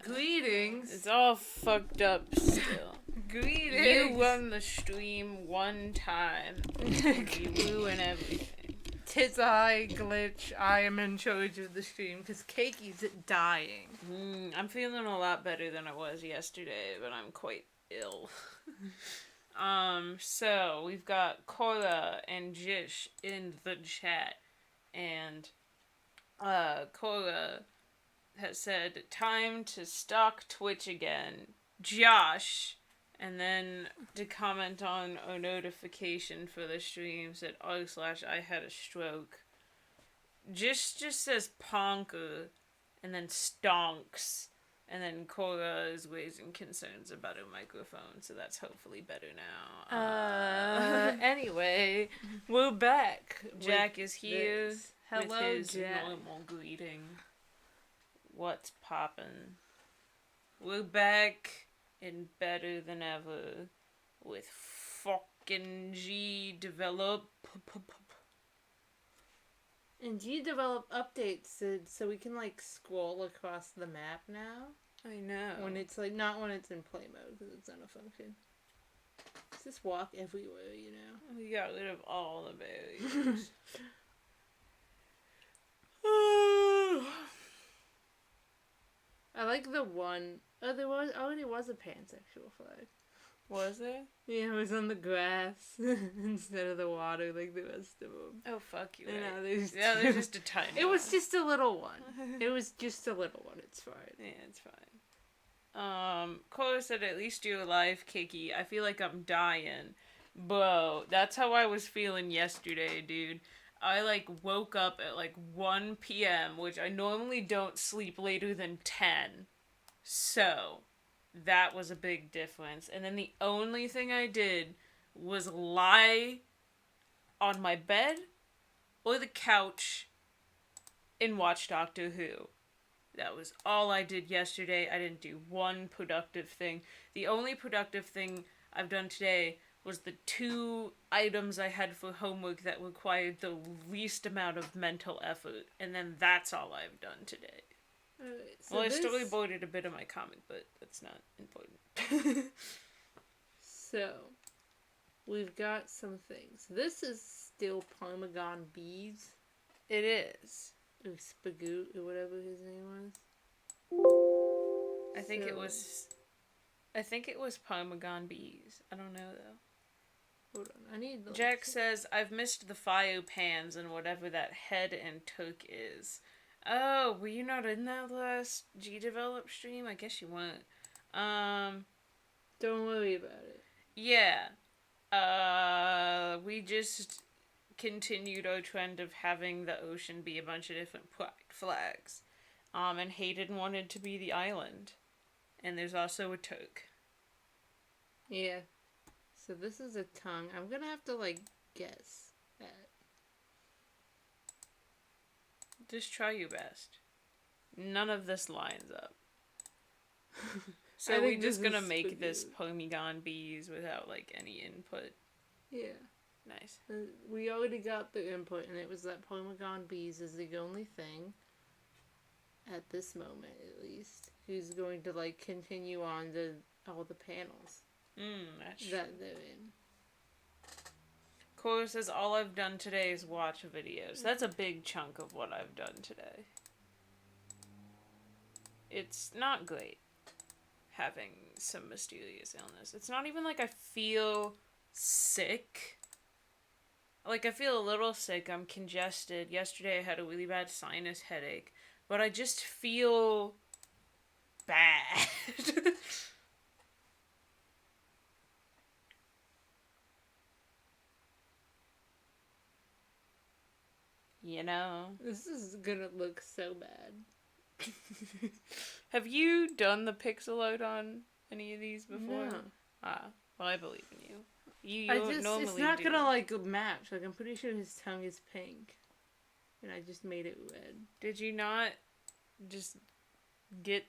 Greetings. It's all fucked up still. Greetings. You run the stream one time. You ruin everything. Tis I, Glitch. I am in charge of the stream because Keki's dying. I'm feeling a lot better than I was yesterday, but I'm quite ill. So we've got Cora and Jish in the chat, and Cora has said, time to stalk Twitch again. Josh, and then to comment on a notification for the stream said, /I had a stroke. Just says Ponker, and then stonks, and then Cora is raising concerns about her microphone, so that's hopefully better now. Anyway, we're back. Jack is here with Hello, his Jack. normal greeting. What's poppin'? We're back and better than ever with fucking G develop. And G develop updates so we can like scroll across the map now. I know. When it's like not when it's in play mode because it's not a function. Just walk everywhere, you know. We got rid of all the barriers. I like the one. Oh, there already was a pansexual flag. Was there? Yeah, it was on the grass instead of the water like the rest of them. Oh, fuck you. Right? There's just a tiny It was one. just a little one. It was just a little one. It's fine. Yeah, it's fine. Cora said, at least you're alive, Kiki. I feel like I'm dying. Bro, that's how I was feeling yesterday, dude. I, like, woke up at, like, 1 p.m., which I normally don't sleep later than 10. So, that was a big difference. And then the only thing I did was lie on my bed or the couch and watch Doctor Who. That was all I did yesterday. I didn't do one productive thing. The only productive thing I've done today was the 2 items I had for homework that required the least amount of mental effort. And then that's all I've done today. So I storyboarded a bit of my comic, but that's not important. So, we've got some things. This is still Parmesan Bees. It is. Or Spagoot, or whatever his name was. I think it was Parmesan Bees. I don't know, though. Hold on, I need the... Jack says, I've missed the fire pans and whatever that head and toque is. Oh, were you not in that last G-Develop stream? I guess you weren't. Don't worry about it. Yeah. We just continued our trend of having the ocean be a bunch of different flags. And Hayden wanted to be the island. And there's also a toque. Yeah. So this is a tongue. I'm gonna have to, like, guess that. Just try your best. None of this lines up. So we're just gonna make this Parmesan Bees without, like, any input. Yeah. Nice. We already got the input, and it was that Parmesan Bees is the only thing, at this moment at least, who's going to, like, continue on to all the panels That's that they're in. Cora says, all I've done today is watch videos. That's a big chunk of what I've done today. It's not great having some mysterious illness. It's not even like I feel sick. Like, I feel a little sick. I'm congested. Yesterday I had a really bad sinus headache. But I just feel bad. You know? This is gonna look so bad. Have you done the pixel art on any of these before? No. Ah, well, I believe in you. You normally it's not do. gonna, like, match. Like, I'm pretty sure his tongue is pink. And I just made it red. Did you not just get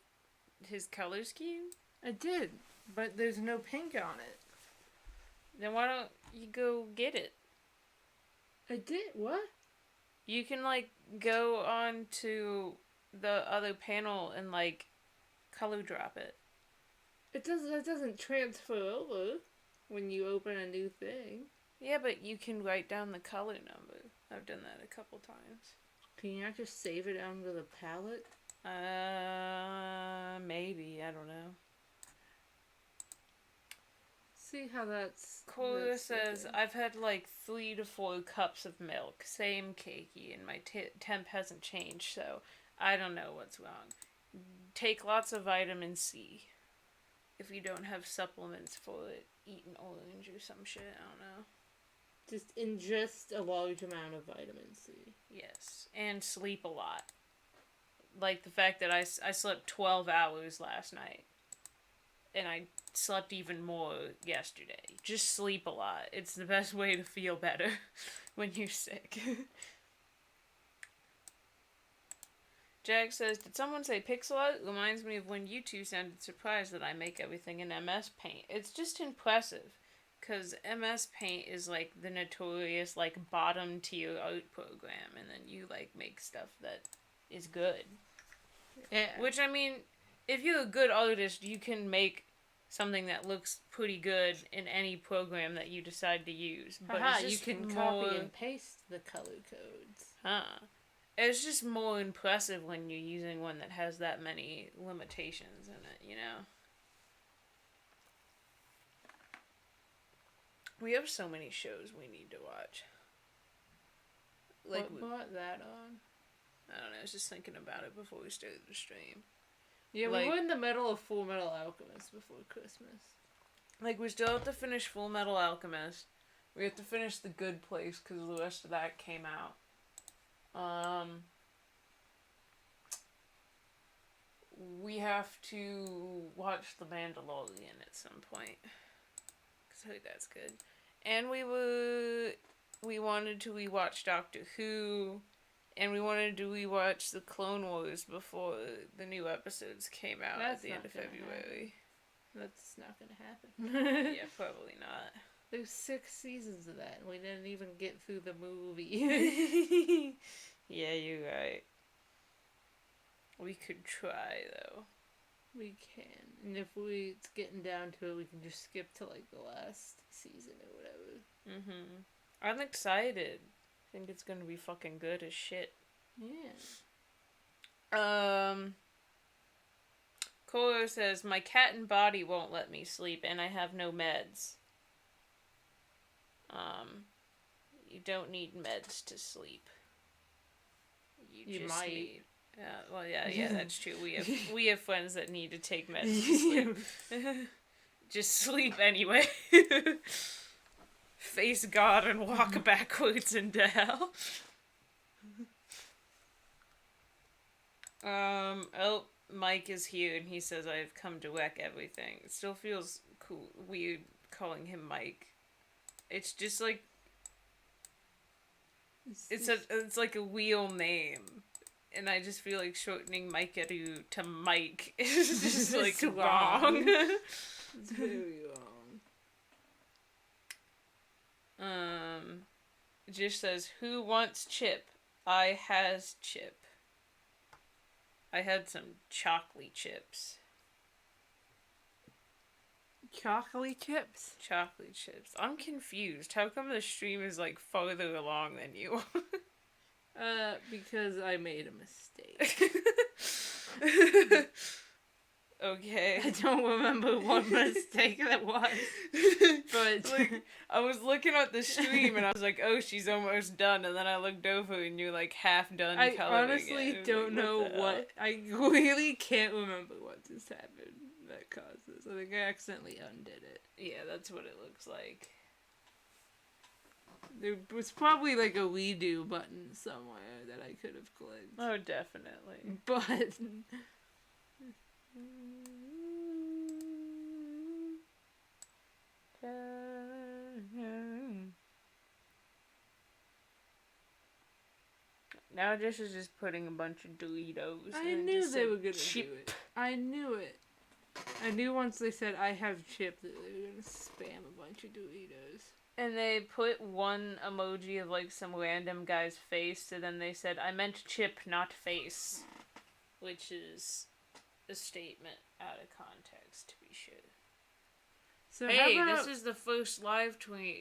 his color scheme? I did, but there's no pink on it. Then why don't you go get it? I did? What? You can, like, go on to the other panel and, like, Color drop it. It doesn't transfer over when you open a new thing. Yeah, but you can write down the color number. I've done that a couple times. Can you not just save it under the palette? Maybe. I don't know. See how that's... Cora says, I've had like 3 to 4 cups of milk. Same cakey, and my temp hasn't changed, so I don't know what's wrong. Take lots of vitamin C. If you don't have supplements for it, eat an orange or some shit, I don't know. Just ingest a large amount of vitamin C. Yes, and sleep a lot. Like the fact that I slept 12 hours last night. And I slept even more yesterday. Just sleep a lot. It's the best way to feel better when you're sick. Jack says, did someone say pixel art? Reminds me of when you two sounded surprised that I make everything in MS Paint. It's just impressive. Because MS Paint is like the notorious like bottom tier art program. And then you like make stuff that is good. Yeah. Which, I mean, if you're a good artist, you can make something that looks pretty good in any program that you decide to use. But you can copy and paste the color codes. It's just more impressive when you're using one that has that many limitations in it, you know? We have so many shows we need to watch. Like, what brought that on? I don't know, I was just thinking about it before we started the stream. Yeah, we were in the middle of Full Metal Alchemist before Christmas. Like, we still have to finish Full Metal Alchemist. We have to finish The Good Place, because the rest of that came out. We have to watch The Mandalorian at some point. Because I think that's good. And we wanted to rewatch Doctor Who. And we wanted to rewatch the Clone Wars before the new episodes came out at the end of February. That's not gonna happen. Yeah, probably not. There's 6 seasons of that, and we didn't even get through the movie. Yeah, you're right. We could try, though. We can. And if it's getting down to it, we can just skip to, like, the last season or whatever. Mm-hmm. I'm excited. I think it's gonna be fucking good as shit. Yeah. Cora says, my cat and body won't let me sleep, and I have no meds. You don't need meds to sleep. You just might. need... well, yeah, that's true. We have friends that need to take meds to sleep. Just sleep anyway. Face God and walk backwards into hell. Mike is here and he says I've come to wreck everything. It still feels weird calling him Mike. It's just like it's like a real name. And I just feel like shortening Mikeru to Mike is just like wrong. It's very wrong. It just says, who wants chip? I has chip. I had some chocolate chips. Chocolate chips? Chocolate chips. I'm confused. How come the stream is like farther along than you? Because I made a mistake. Okay. I don't remember what mistake that was. But like, I was looking at the stream and I was like, oh, she's almost done. And then I looked over and you're like half done coloring. I honestly don't know what. I really can't remember what just happened that caused this. I think I accidentally undid it. Yeah, that's what it looks like. There was probably like a redo button somewhere that I could have clicked. Oh, definitely. But now this is just putting a bunch of Doritos. I knew they were gonna do it. I knew it. I knew once they said I have chip that they were gonna spam a bunch of Doritos. And they put one emoji of like some random guy's face, and then they said, I meant chip, not face. Which is a statement out of context, to be sure. So Hey, how about... this is the first live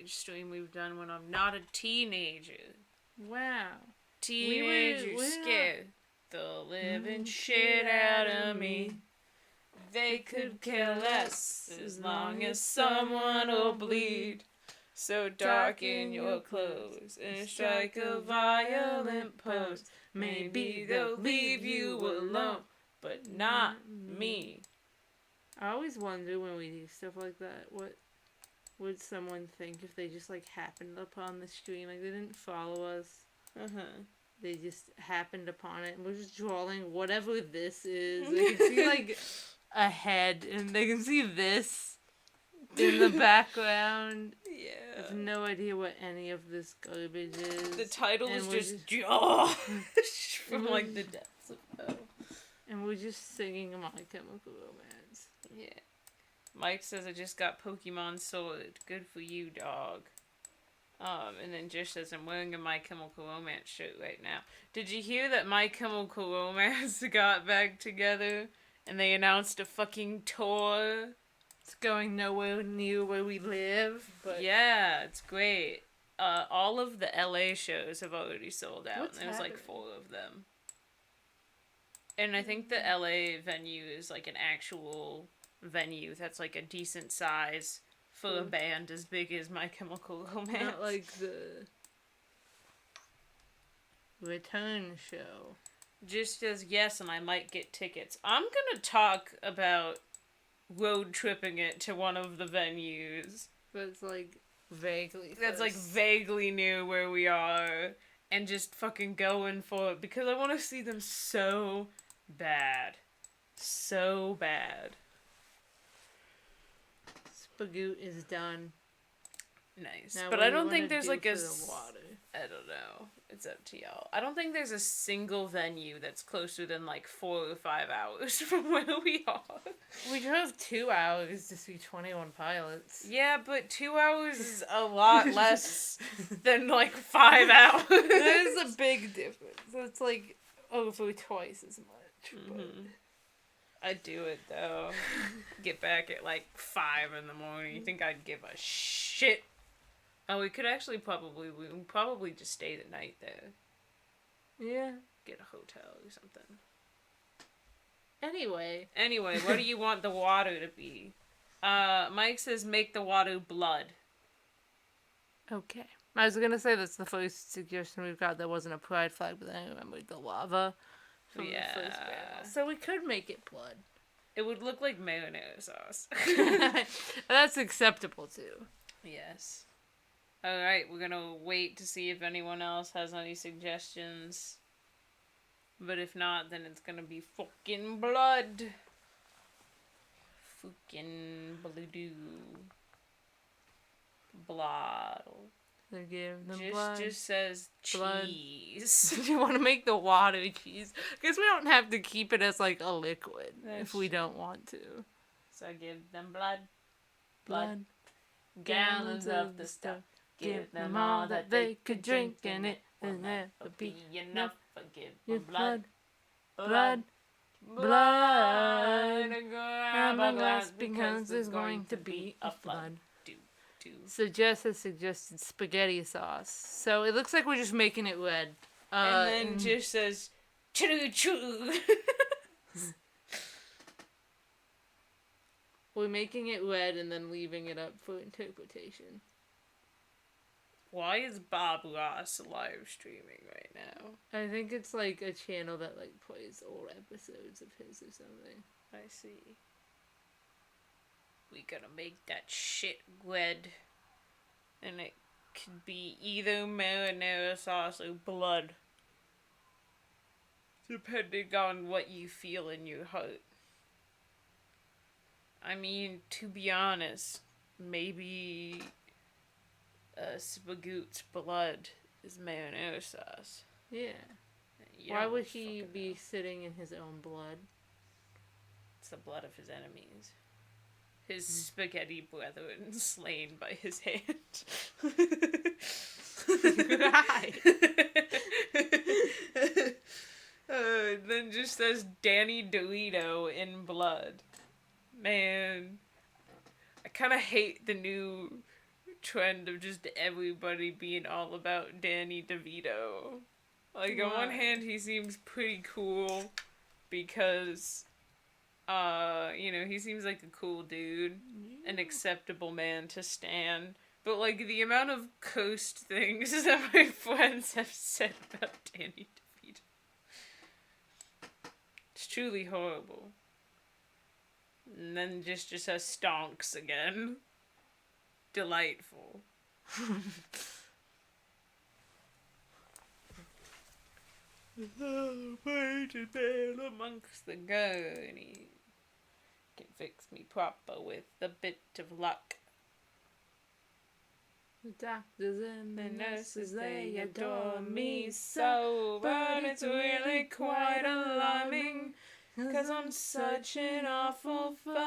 stream we've done when I'm not a teenager. Wow. Teenagers we're scare the living shit out of me. They could care less as long as someone will bleed. So darken your clothes and strike a violent pose. Maybe they'll leave you alone, but not me. I always wonder when we do stuff like that, what would someone think if they just like happened upon the stream? Like they didn't follow us. They just happened upon it and we're just drawing whatever this is. They can see like a head and they can see this in the background. Yeah. I have no idea what any of this garbage is. The title and is just Josh from like the depths of hell. And we're just singing My Chemical Romance. Yeah. Mike says I just got Pokemon Sword. Good for you, dog. And then Jish says I'm wearing a My Chemical Romance shirt right now. Did you hear that My Chemical Romance got back together and they announced a fucking tour? It's going nowhere near where we live, but yeah, it's great. All of the LA shows have already sold out. What's and there's happening? like 4 of them. And I think the LA venue is like an actual venue that's like a decent size for a band as big as My Chemical Romance. not like the return show. Just says yes, and I might get tickets. I'm gonna talk about road tripping it to one of the venues. That's like vaguely. That's like vaguely near where we are, and just fucking going for it because I want to see them so bad. So bad. Spagoot is done. Nice. Now, but what I do you don't think wanna there's do like for a... the water? I don't know. It's up to y'all. I don't think there's a single venue that's closer than like 4 or 5 hours from where we are. We drove 2 hours to see 21 Pilots. Yeah, but 2 hours is a lot less than like 5 hours. There's a big difference. It's like over twice as much. But... I'd do it though. Get back at like 5 in the morning. You think I'd give a shit? Oh, we could actually probably just stay the night there. Yeah. Get a hotel or something. Anyway, what do you want the water to be? Mike says make the water blood. Okay. I was gonna say that's the first suggestion we've got that wasn't a pride flag, but then I remembered the lava from the first battle. So we could make it blood. It would look like marinara sauce. That's acceptable too. Yes. Alright, we're gonna wait to see if anyone else has any suggestions. But if not, then it's gonna be fucking blood. Fucking blue. Blood. They give them blood. Just says blood. Cheese. You want to make the water cheese? Because we don't have to keep it as like a liquid if we don't want to. So I give them blood. Blood. Gallons of the stuff. Give them all that they could drink, and it will never be enough. Give them blood. Blood. Blood. Grab a glass because there's going to be a flood. So Jess has suggested spaghetti sauce. So it looks like we're just making it red. And then just says, choo-choo. We're making it red and then leaving it up for interpretation. Why is Bob Ross live streaming right now? I think it's like a channel that like plays old episodes of his or something. I see. We gotta make that shit red. And it could be either marinara sauce or blood. Depending on what you feel in your heart. I mean, to be honest, maybe Spagoot's blood is marinara sauce. Yeah. Why would he be sitting in his own blood? It's the blood of his enemies. His spaghetti brethren slain by his hand. Then just says Danny DeVito in blood. Man, I kind of hate the new trend of just everybody being all about Danny DeVito. Like, on one hand, he seems pretty cool because, he seems like a cool dude, an acceptable man to stan. But, like, the amount of cursed things that my friends have said about Danny DeVito. It's truly horrible. And then just has stonks again. Delightful. Painted man amongst the gurney can fix me proper with a bit of luck. The doctors and the nurses, they adore me so, but it's really quite alarming, 'cause I'm such an awful fun.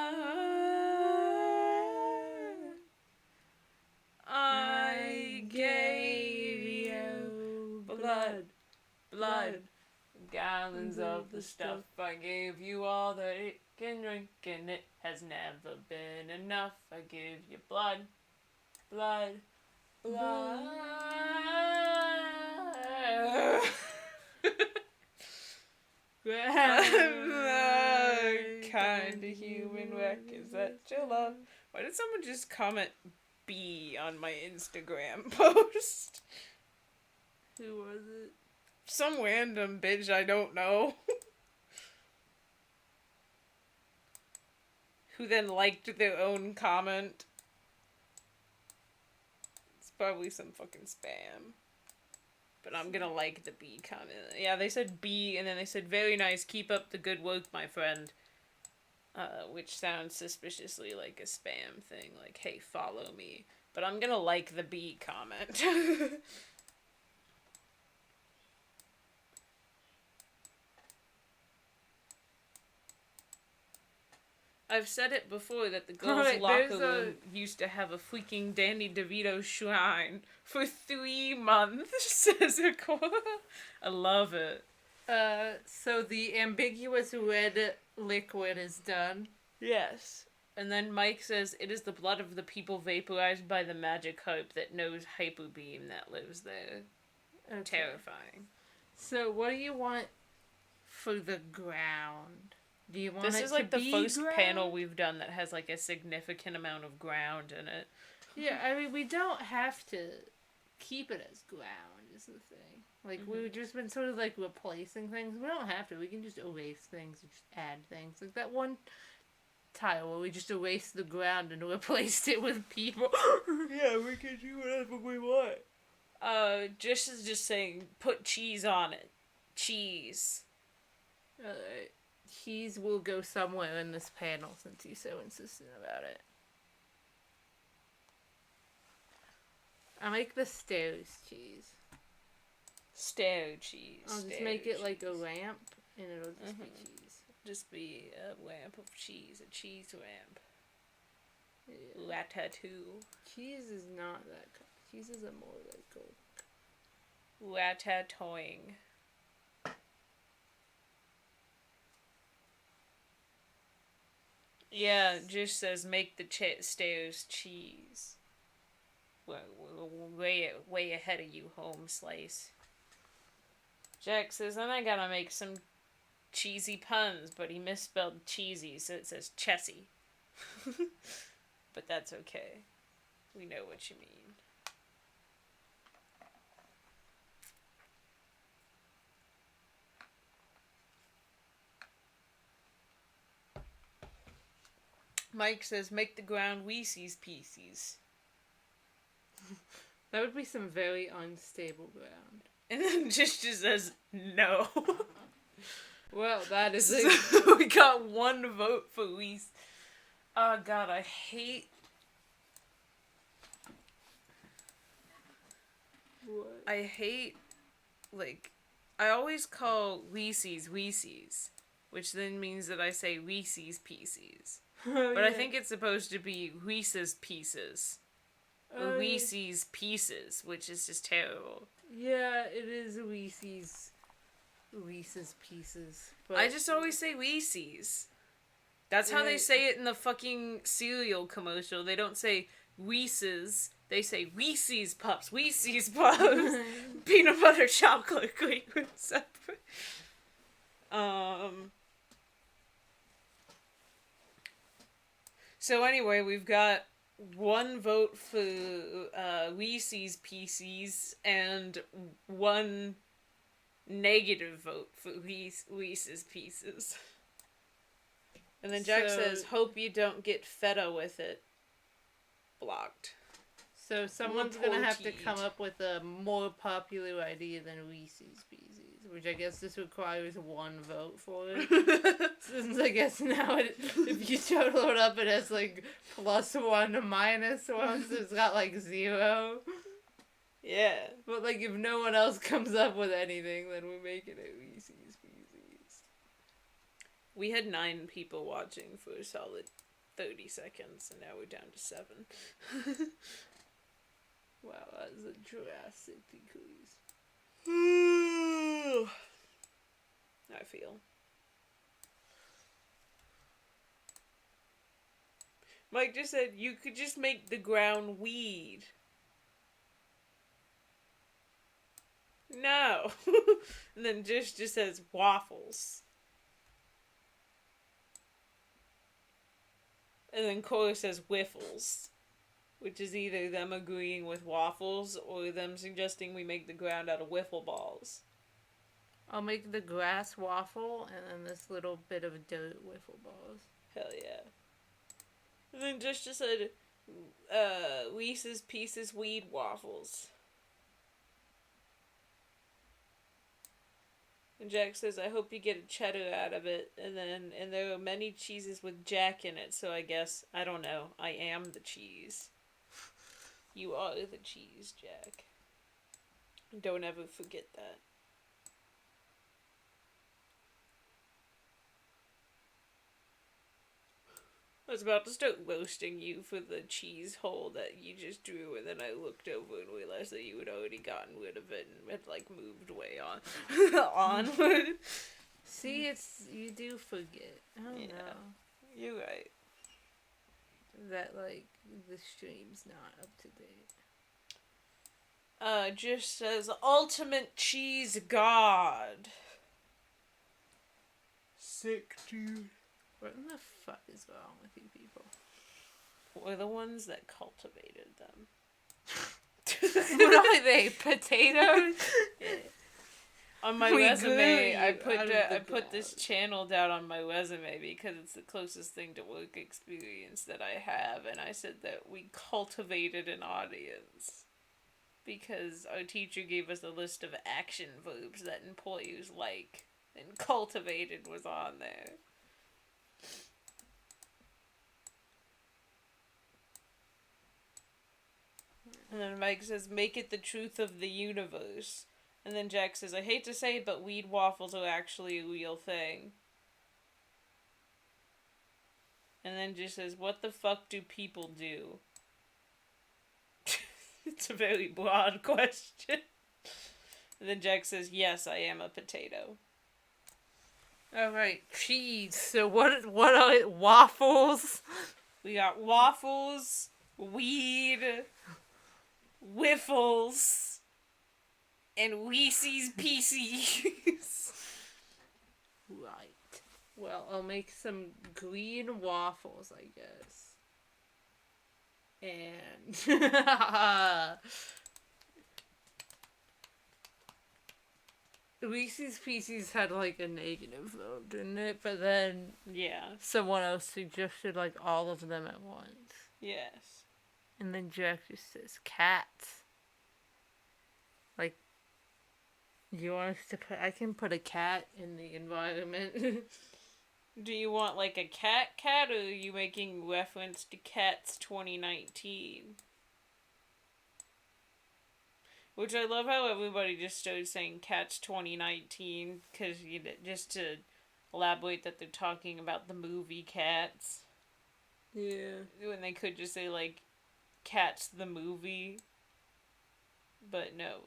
I gave you blood, gallons of the stuff. I gave you all that it can drink, and it has never been enough. I give you blood. Kind of human wreck, is that your love? Why did someone just comment B on my Instagram post? Who was it? Some random bitch I don't know. Who then liked their own comment. It's probably some fucking spam. But I'm gonna like the B comment. Yeah, they said B, and then they said, very nice, keep up the good work, my friend. Which sounds suspiciously like a spam thing, like, hey, follow me. But I'm gonna like the B comment. I've said it before that the girls' locker room used to have a freaking Danny DeVito shrine for 3 months, says a Cora. I love it. So the ambiguous red liquid is done. Yes. And then Mike says, it is the blood of the people vaporized by the magic hope that knows Hyper Beam that lives there. Okay. Terrifying. So what do you want for the ground? Do you want this it is like to the be first ground? panel we've done that has like a significant amount of ground in it. Yeah, I mean, we don't have to keep it as ground, is the thing. Like, we've just been sort of like replacing things. We don't have to. We can just erase things and just add things. Like that one tile where we just erased the ground and replaced it with people. Yeah, we can do whatever we want. Just is just saying, put cheese on it. Cheese. Alright. Cheese will go somewhere in this panel since he's so insistent about it. I'll make the stairs cheese. Stair cheese. I'll just make it like a lamp and it'll just be cheese. Just be a lamp of cheese. A cheese lamp. Yeah. Ratatouille. Cheese is not that kind. Cheese is a more like a... Ratatouille. Yeah, just says make the stairs cheese. We're way ahead of you, home slice. Jack says, then I gotta make some cheesy puns, but he misspelled cheesy, so it says chessy. But that's okay. We know what you mean. Mike says, make the ground Weesee's pieces. That would be some very unstable ground. And then just says, no. Well, that is it. We got 1 vote for Weezy. Oh, God, I hate... What? I hate, like... I always call Weesee's, which then means that I say Reese's Pieces. But I think it's supposed to be Reese's Pieces. Or Reese's Pieces, which is just terrible. Yeah, it is Reese's Reese's Pieces. But I just always say Reese's. That's how they say it in the fucking cereal commercial. They don't say Reese's. They say Reese's Puffs. Reese's Puffs. Peanut butter chocolate cream separate. So anyway, we've got one vote for Reese's Pieces and one negative vote for Reese's Pieces. And then Jack says, hope you don't get feta with it. Blocked. So someone's going to have to come up with a more popular idea than Reese's Pieces, which I guess this requires one vote for it. Since I guess now if you total it up, it has like +1 to -1, so it's got like 0. Yeah. But like if no one else comes up with anything, then we make it a Reese's Pieces. We had 9 people watching for a solid 30 seconds, and now we're down to 7. Wow, that is a drastic decrease. I feel. Mike just said you could just make the ground weed. No. And then just says waffles. And then Cora says whiffles. Which is either them agreeing with waffles or them suggesting we make the ground out of wiffle balls. I'll make the grass waffle and then this little bit of dirt wiffle balls. Hell yeah. And then just said, Reese's Pieces weed waffles. And Jack says, I hope you get a cheddar out of it. And there are many cheeses with Jack in it, so I guess, I don't know, I am the cheese. You are the cheese, Jack. Don't ever forget that. I was about to start roasting you for the cheese hole that you just drew, and then I looked over and realized that you had already gotten rid of it and had, like, moved way on. onward. See, you do forget. I don't know. You're right. That, like, the stream's not up to date. Just says, ultimate cheese god. Sick, dude. What in the fuck is wrong with you people? We're the ones that cultivated them. What are they, potatoes? On my resume, I put this channel down on my resume because it's the closest thing to work experience that I have, and I said that we cultivated an audience. Because our teacher gave us a list of action verbs that employers like, and cultivated was on there. And then Mike says, make it the truth of the universe. And then Jack says, I hate to say it, but weed waffles are actually a real thing. And then just says, what the fuck do people do? It's a very broad question. And then Jack says, yes, I am a potato. Alright, cheese. So what are it? Waffles? We got waffles, weed, whiffles, and Reese's Pieces. Right. Well, I'll make some green waffles, I guess. And Reese's Pieces had like a negative vote, didn't it? But then someone else suggested like all of them at once. Yes. And then Jack just says cats. Like, you want us to put? I can put a cat in the environment. Do you want, like, a cat, or are you making reference to Cats 2019? Which I love how everybody just started saying Cats 2019, because, just to elaborate that they're talking about the movie Cats. Yeah. When they could just say, like, Cats the movie. But no,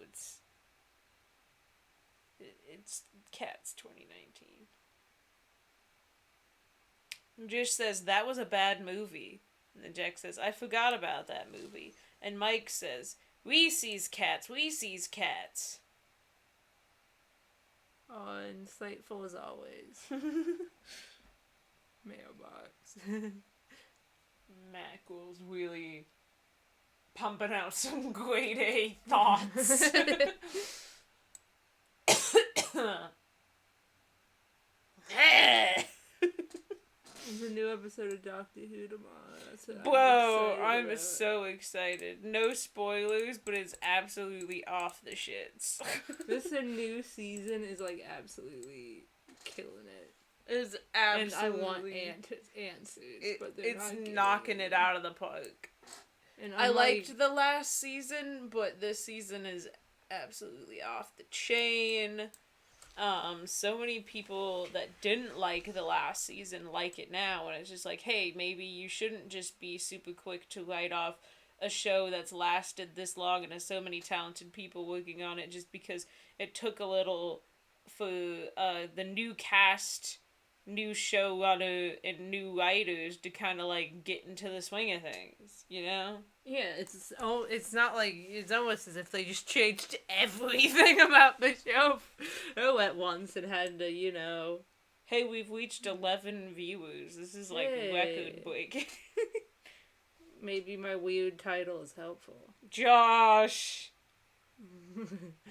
it's Cats 2019. Jish says, that was a bad movie. And then Jack says, I forgot about that movie. And Mike says, we sees cats, we sees cats. Oh, insightful as always. Mailbox. Mac was really pumping out some grade A thoughts. There's a new episode of Doctor Who tomorrow. That's what Whoa, I'm I'm so excited. No spoilers, but it's absolutely off the shits. This new season is like absolutely killing it. It's absolutely... And I want answers, but it's knocking it out of the park. And I liked the last season, but this season is absolutely off the chain. So many people that didn't like the last season like it now, and it's just like, hey, maybe you shouldn't just be super quick to write off a show that's lasted this long and has so many talented people working on it just because it took a little for the new cast, new showrunner, and new writers to kind of like get into the swing of things, you know? Yeah, it's not like, it's almost as if they just changed everything about the show at once and had to, you know... Hey, we've reached 11 viewers. This is like record breaking. Maybe my weird title is helpful. Josh!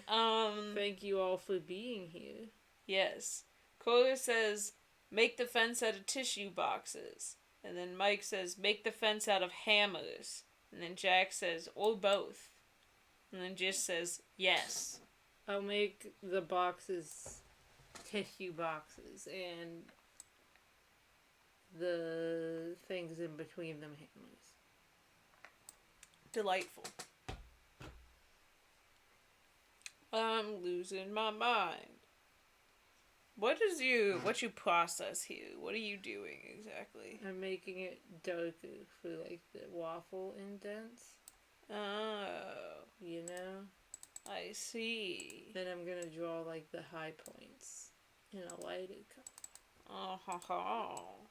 Thank you all for being here. Yes. Cora says, make the fence out of tissue boxes. And then Mike says, make the fence out of hammers. And then Jack says, or both. And then just says, yes. I'll make the boxes tissue boxes and the things in between them hammers. Delightful. I'm losing my mind. What you process here? What are you doing exactly? I'm making it darker for like the waffle indents. Oh. You know? I see. Then I'm gonna draw like the high points in a lighter color. Oh.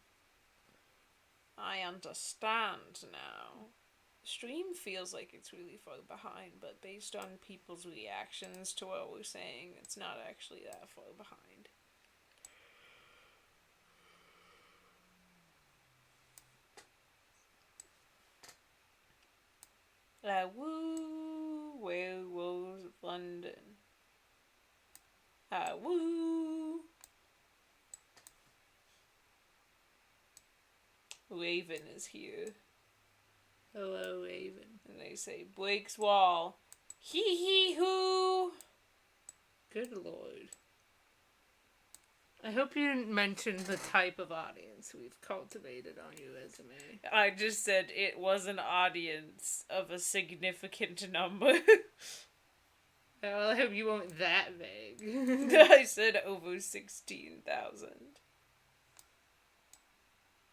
I understand now. The stream feels like it's really far behind, but based on people's reactions to what we're saying, it's not actually that far behind. Woo, where was London? Woo. Raven is here. Hello, Raven. And they say, Blake's wall. Hee-hee-hoo! Good lord. I hope you didn't mention the type of audience we've cultivated on your resume. I just said it was an audience of a significant number. Well, I hope you weren't that vague. I said over 16,000.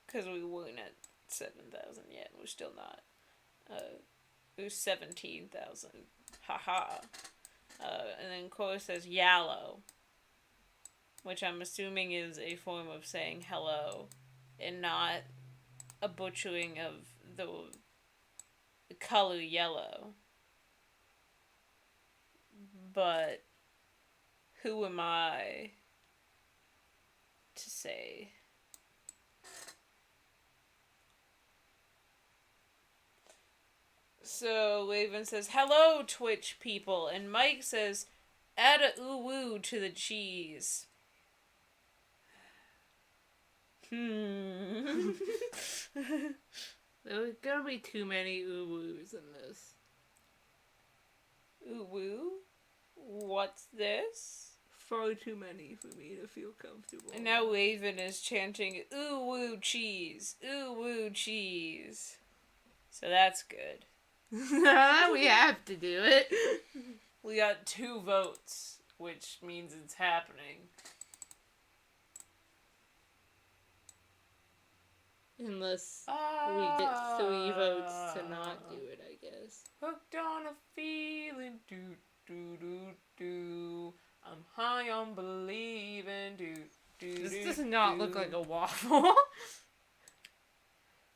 Because we weren't at 7,000 yet. We're still not. It was 17,000. Haha. And then Cora says yallow. Which I'm assuming is a form of saying hello. And not a butchering of the color yellow. But who am I to say? So Raven says, hello, Twitch people. And Mike says, add a ooh-woo to the cheese. There's gonna be too many ooh-woos in this. Ooh-woo? What's this? Far too many for me to feel comfortable. And now Raven is chanting, ooh-woo cheese, ooh-woo cheese. So that's good. We have to do it. We got 2 votes, which means it's happening. Unless we get 3 votes to not do it, I guess. Hooked on a feeling, do do do do. I'm high on believing. This does not look like a waffle.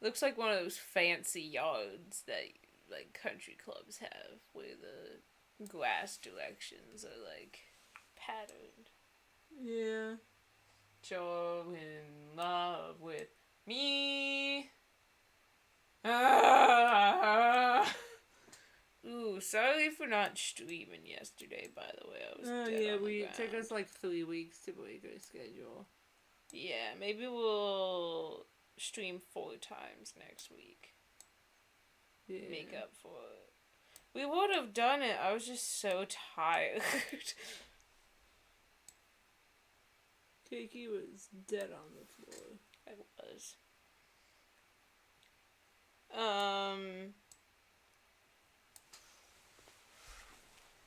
Looks like one of those fancy yards that like country clubs have, where the glass directions are like patterned. Yeah. You're in love with me. Ah. Ooh, sorry for not streaming yesterday, by the way. I was dead on the It took ground. us like 3 weeks to break our schedule. Yeah, maybe we'll stream 4 times next week. Yeah. Make up for it. We would have done it. I was just so tired. Kiki was dead on the floor. I was.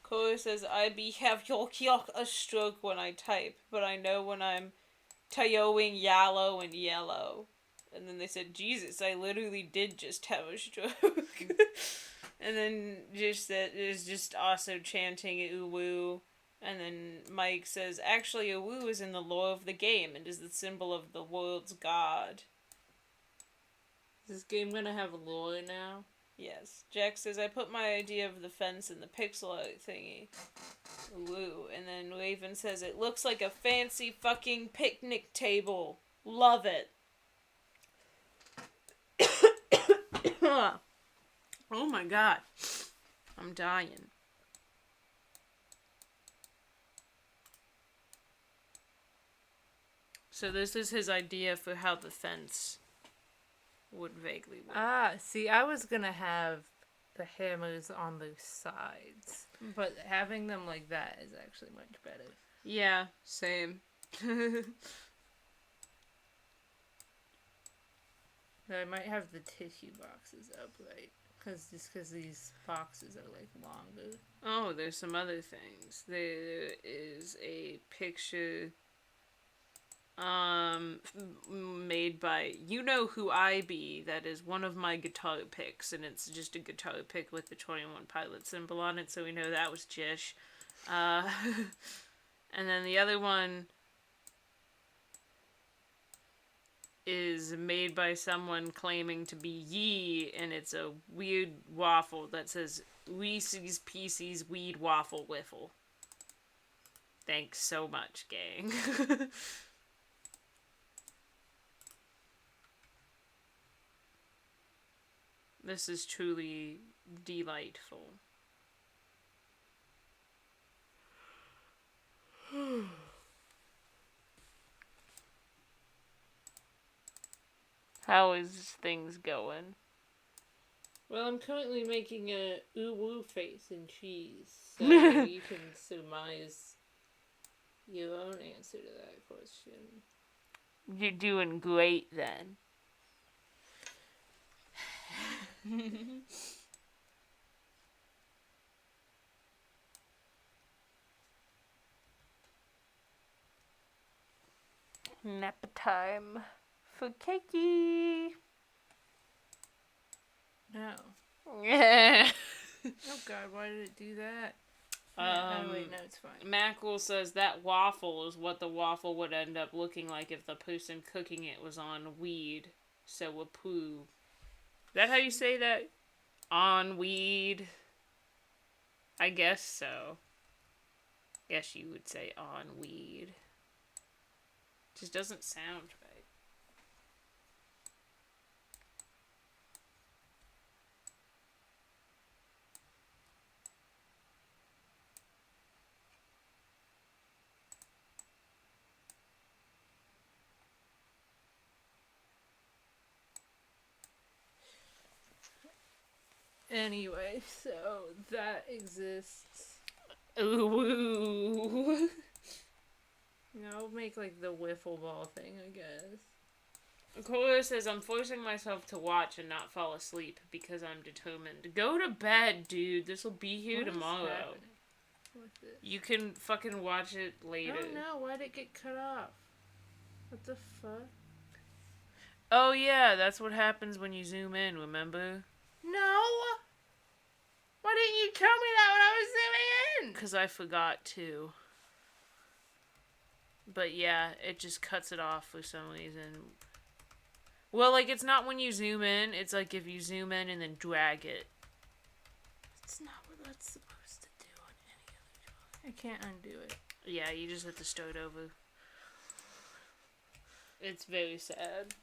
Cole says, I be have yok a stroke when I type, but I know when I'm tayoing yellow and yellow. And then they said, Jesus, I literally did just have a stroke. And then just that is just also chanting uwu. And then Mike says, actually, uwu is in the lore of the game and is the symbol of the world's god. Is this game gonna have lore now? Yes. Jack says, I put my idea of the fence in the pixel art thingy. Woo. And then Raven says, it looks like a fancy fucking picnic table. Love it. Oh my god. I'm dying. So this is his idea for how the fence would vaguely work. See, I was gonna have the hammers on the sides, but having them like that is actually much better. Yeah, same. I might have the tissue boxes up, right? Because these boxes are like longer. Oh, there's some other things. There is a picture made by You Know Who I Be. That is one of my guitar picks, and it's just a guitar pick with the 21 Pilot symbol on it, so we know that was Jish. And then the other one is made by someone claiming to be Yee, and it's a weird waffle that says Reese's Pieces Weed Waffle Wiffle. Thanks so much, gang. This is truly delightful. How is things going? Well, I'm currently making a ooh-woo face in cheese, so you can surmise your own answer to that question. You're doing great then. Nap time for Kiki. No. Yeah. Oh god, why did it do that? Wait, no, it's fine. Mackerel says that waffle is what the waffle would end up looking like if the person cooking it was on weed. So approve. Is that how you say that? On weed? I guess so. Guess you would say on weed. Just doesn't sound right. Anyway, so that exists. Ooh. I'll make like the wiffle ball thing, I guess. Cora says, I'm forcing myself to watch and not fall asleep because I'm determined. Go to bed, dude. This will be here tomorrow. What's this? You can fucking watch it later. Oh no, why'd it get cut off? What the fuck? Oh yeah, that's what happens when you zoom in, remember? No! Why didn't you tell me that when I was zooming in? Because I forgot to. But yeah, it just cuts it off for some reason. Well, like, it's not when you zoom in. It's like if you zoom in and then drag it. It's not what that's supposed to do on any other drawing. I can't undo it. Yeah, you just have to start over. It's very sad.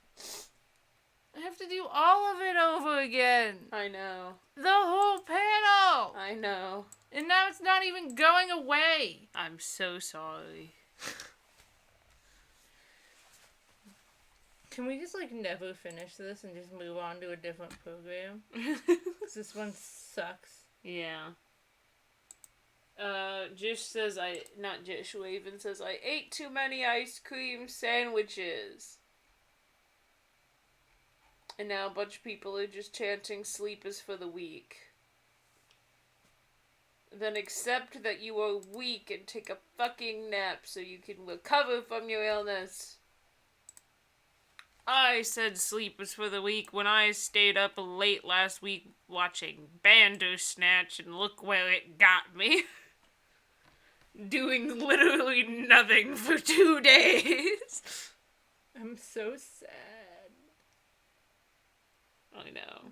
I have to do all of it over again. I know. The whole panel. I know. And now it's not even going away. I'm so sorry. Can we just, like, never finish this and just move on to a different program? Because this one sucks. Yeah. Jish says not Jish, Raven says, I ate too many ice cream sandwiches. And now a bunch of people are just chanting sleep is for the weak. Then accept that you are weak and take a fucking nap so you can recover from your illness. I said sleep was for the weak when I stayed up late last week watching Bandersnatch, and look where it got me. Doing literally nothing for 2 days. I'm so sad. I know.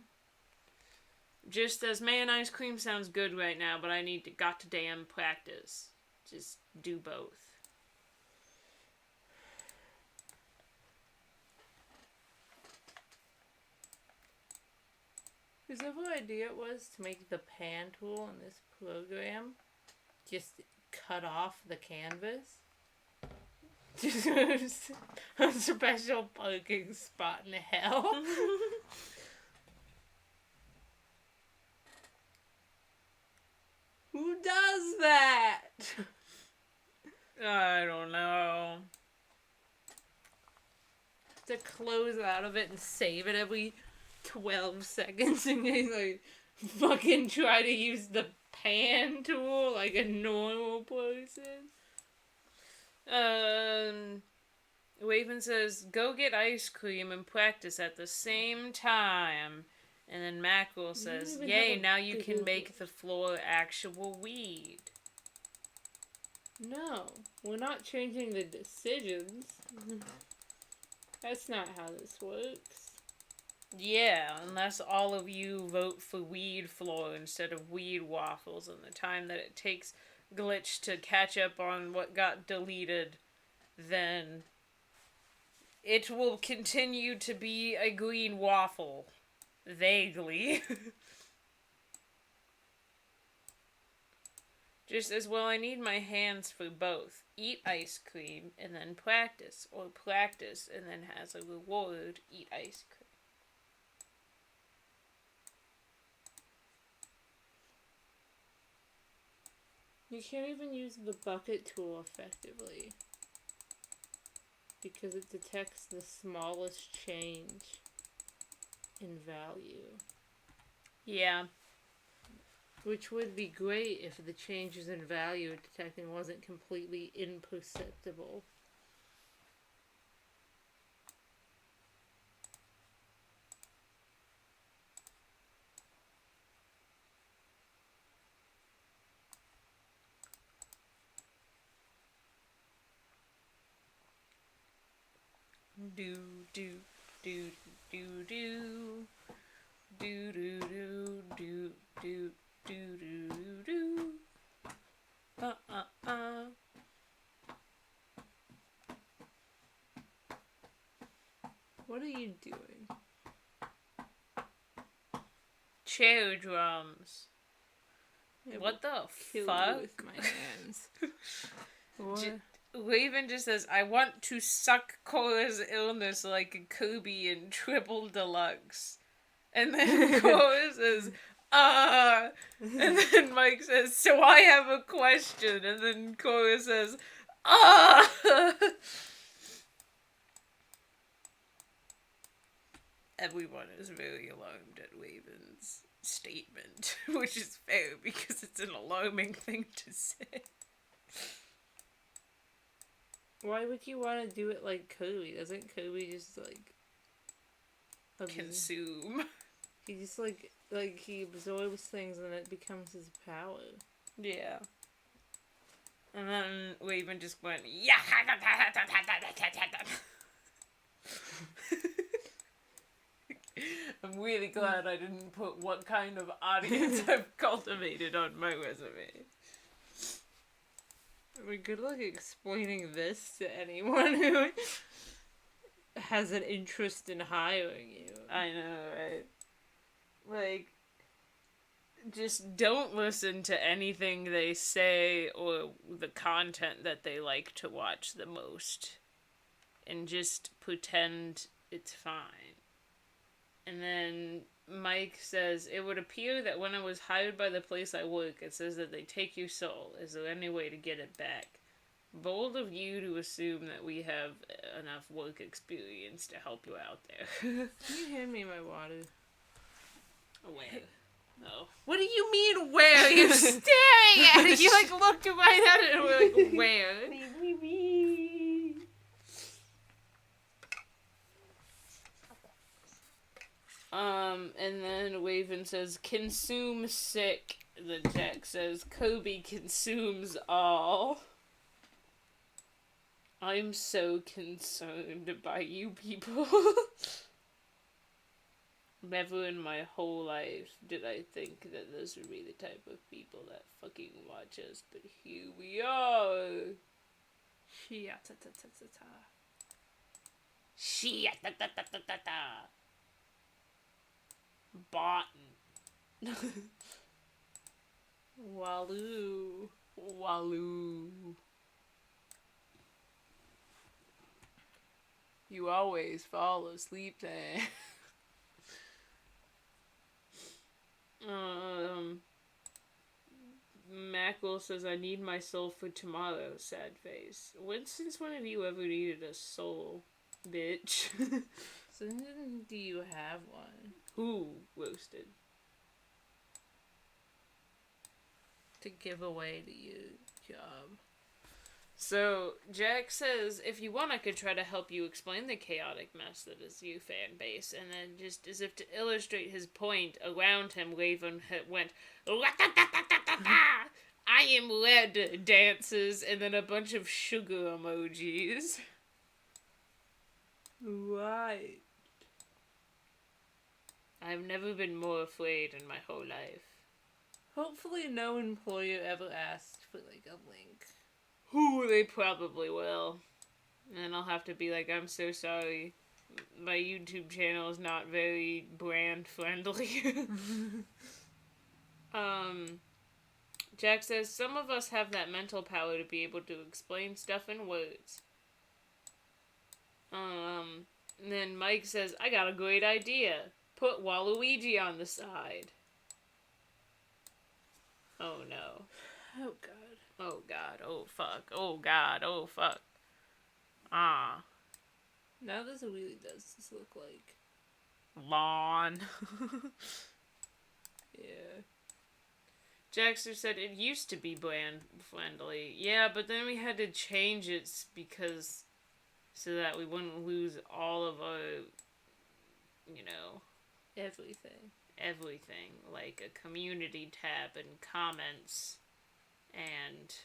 Just as, man, ice cream sounds good right now, but I need to goddamn practice. Just do both. Whose other idea it was to make the pan tool in this program just cut off the canvas? Just a special parking spot in hell. Who does that? I don't know. To close out of it and save it every 12 seconds and then, like, fucking try to use the pan tool like a normal person. Raven says, go get ice cream and practice at the same time. And then Mackerel says, yay, now you can make the floor actual weed. No, we're not changing the decisions. That's not how this works. Yeah, unless all of you vote for weed floor instead of weed waffles, and the time that it takes Glitch to catch up on what got deleted, then it will continue to be a green waffle. Vaguely. Just as well, I need my hands for both. Eat ice cream and then practice, or practice and then has a reward, eat ice cream. You can't even use the bucket tool effectively because it detects the smallest change in value. Yeah. Which would be great if the changes in value it detecting wasn't completely imperceptible. Do do do do do do do do do do do do do. What are you doing? Chair drums. What the fuck? With my hands. What? Raven just says, I want to suck Cora's illness like a Kirby in Triple Deluxe. And then Cora says, and then Mike says, so I have a question. And then Cora says, Everyone is very alarmed at Raven's statement, which is fair because it's an alarming thing to say. Why would you want to do it like Kirby? Doesn't Kirby just, like... Consume. He just, like, he absorbs things and it becomes his power. Yeah. And then Raven just went, yeah. I'm really glad I didn't put what kind of audience I've cultivated on my resume. I mean, good luck explaining this to anyone who has an interest in hiring you. I know, right? Like, just don't listen to anything they say or the content that they like to watch the most. And just pretend it's fine. And then Mike says, it would appear that when I was hired by the place I work, it says that they take your soul. Is there any way to get it back? Bold of you to assume that we have enough work experience to help you out there. Can you hand me my water? Where? Oh. What do you mean, where? You're staring at it! You, like, looked right at it and we're like, where? And then Raven says, consume sick. Then Jack says, Kobe consumes all. I'm so concerned by you people. Never in my whole life did I think that those would be the type of people that fucking watch us, but here we are. Shia-ta-ta-ta-ta-ta. Shia-ta-ta-ta-ta-ta. Botten. Waloo. Waloo. You always fall asleep then. Mackle says, I need my soul for tomorrow, sad face. Since when have you ever needed a soul, bitch? So do you have one? Who roasted? To give away to your job. So, Jack says, if you want, I could try to help you explain the chaotic mess that is you fan base. And then, just as if to illustrate his point, around him, Raven went, I am red dances, and then a bunch of sugar emojis. Right. I've never been more afraid in my whole life. Hopefully no employer ever asked for, like, a link. Ooh, they probably will. And I'll have to be like, I'm so sorry. My YouTube channel is not very brand friendly. Jack says, some of us have that mental power to be able to explain stuff in words. And then Mike says, I got a great idea. Put Waluigi on the side. Oh no. Oh god. Oh god, oh fuck, oh god, oh fuck. Ah. Now this really does just look like Lawn. yeah. Jackster said it used to be brand friendly. Yeah, but then we had to change it because so that we wouldn't lose all of our, you know, everything, like a community tab and comments and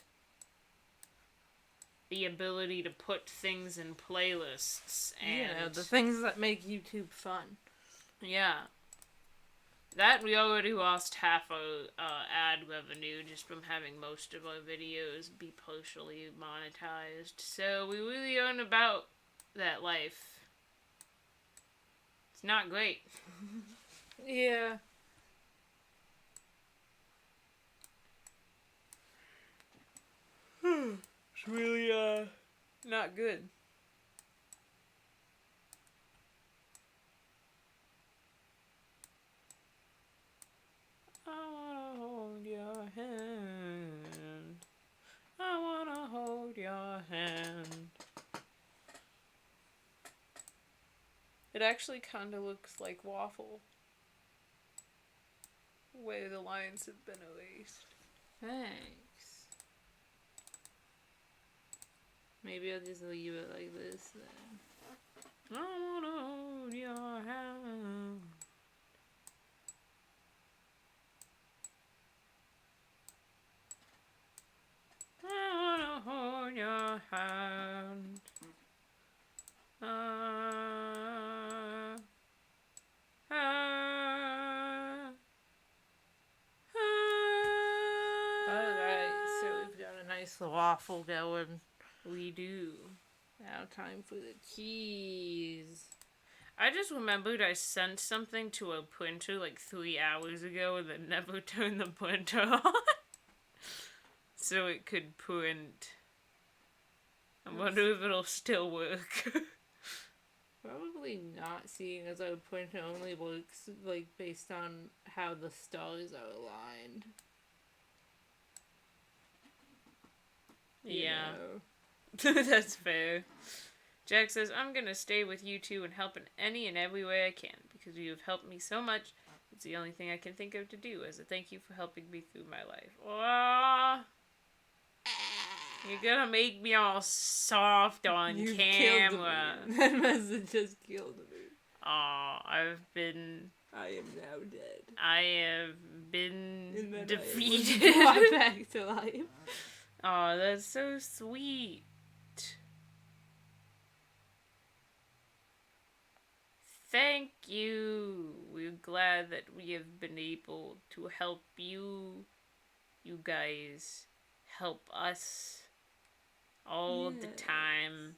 the ability to put things in playlists and you know, the things that make YouTube fun. Yeah. That we already lost half our ad revenue just from having most of our videos be partially monetized. So we really aren't about that life. It's not great. Yeah. It's really, not good. I wanna hold your hand. I wanna hold your hand. It actually kind of looks like waffle. Where the lines have been erased. Thanks. Maybe I'll just leave it like this then. I wanna hold your hand. I wanna your hand. Alright, so we've got a nice waffle going. We do. Now time for the keys. I just remembered I sent something to a printer like 3 hours ago and then never turned the printer on. So it could print. I wonder if it'll still work. Probably not, seeing as our printer only works like based on how the stars are aligned. Yeah. That's fair. Jack says, I'm gonna stay with you two and help in any and every way I can, because you have helped me so much. It's the only thing I can think of to do as a thank you for helping me through my life. Aww. You're gonna make me all soft on You've camera. Killed me. That message just killed me. Aw, I am now dead. I have been And then defeated. I was brought back to life. Aw, that's so sweet. Thank you. We're glad that we have been able to help you. You guys help us all the time.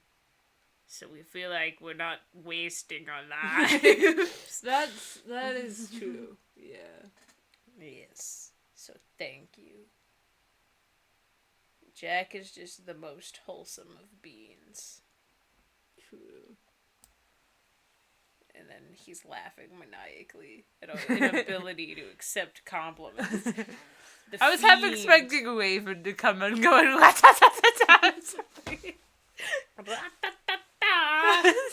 So we feel like we're not wasting our lives. That is true. Yeah. Yes. So thank you. Jack is just the most wholesome of beings. True. And then he's laughing maniacally at our inability to accept compliments. I was half expecting a Raven to come and go and ra-ta-ta-ta-ta.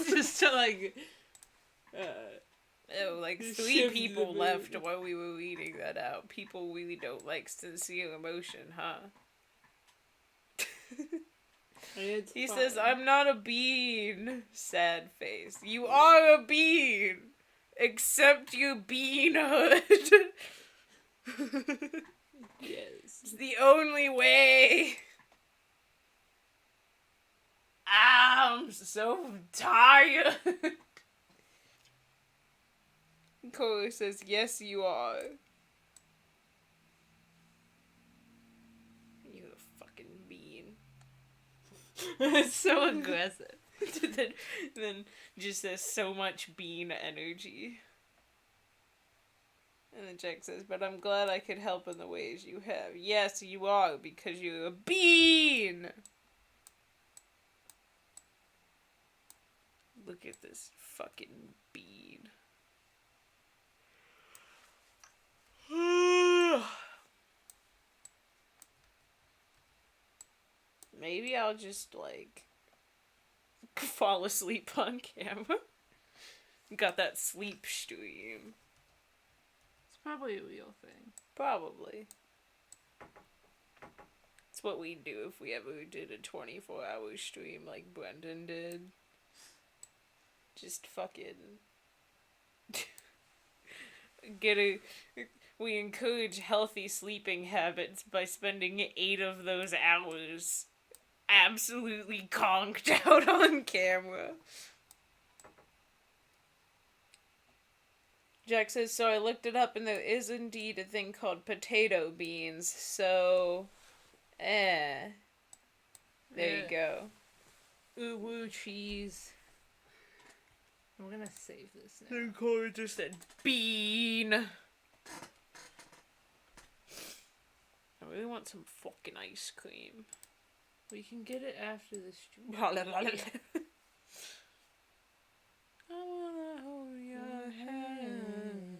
Just to like... like 3 shift people the left mood. while we were reading that out. People really don't like sincere emotion, huh? He says, I'm not a bean. Sad face. You are a bean. Accept your beanhood. Yes. It's the only way. I'm so tired. Cole says, yes, you are. You're a fucking bean. It's so aggressive. then just says so much bean energy. And then Jack says, but I'm glad I could help in the ways you have. Yes, you are, because you're a bean! Look at this fucking bean. Maybe I'll just, like, fall asleep on camera. Got that sleep stream. It's probably a real thing. Probably. It's what we'd do if we ever did a 24-hour stream like Brendan did. Just fucking... We encourage healthy sleeping habits by spending 8 of those hours absolutely conked out on camera. Jack says, so I looked it up and there is indeed a thing called potato beans, so... There you go. Ooh, woo, cheese. I'm gonna save this now. And Corey just said, bean! I really want some fucking ice cream. We can get it after the stream. I wanna hold your hand.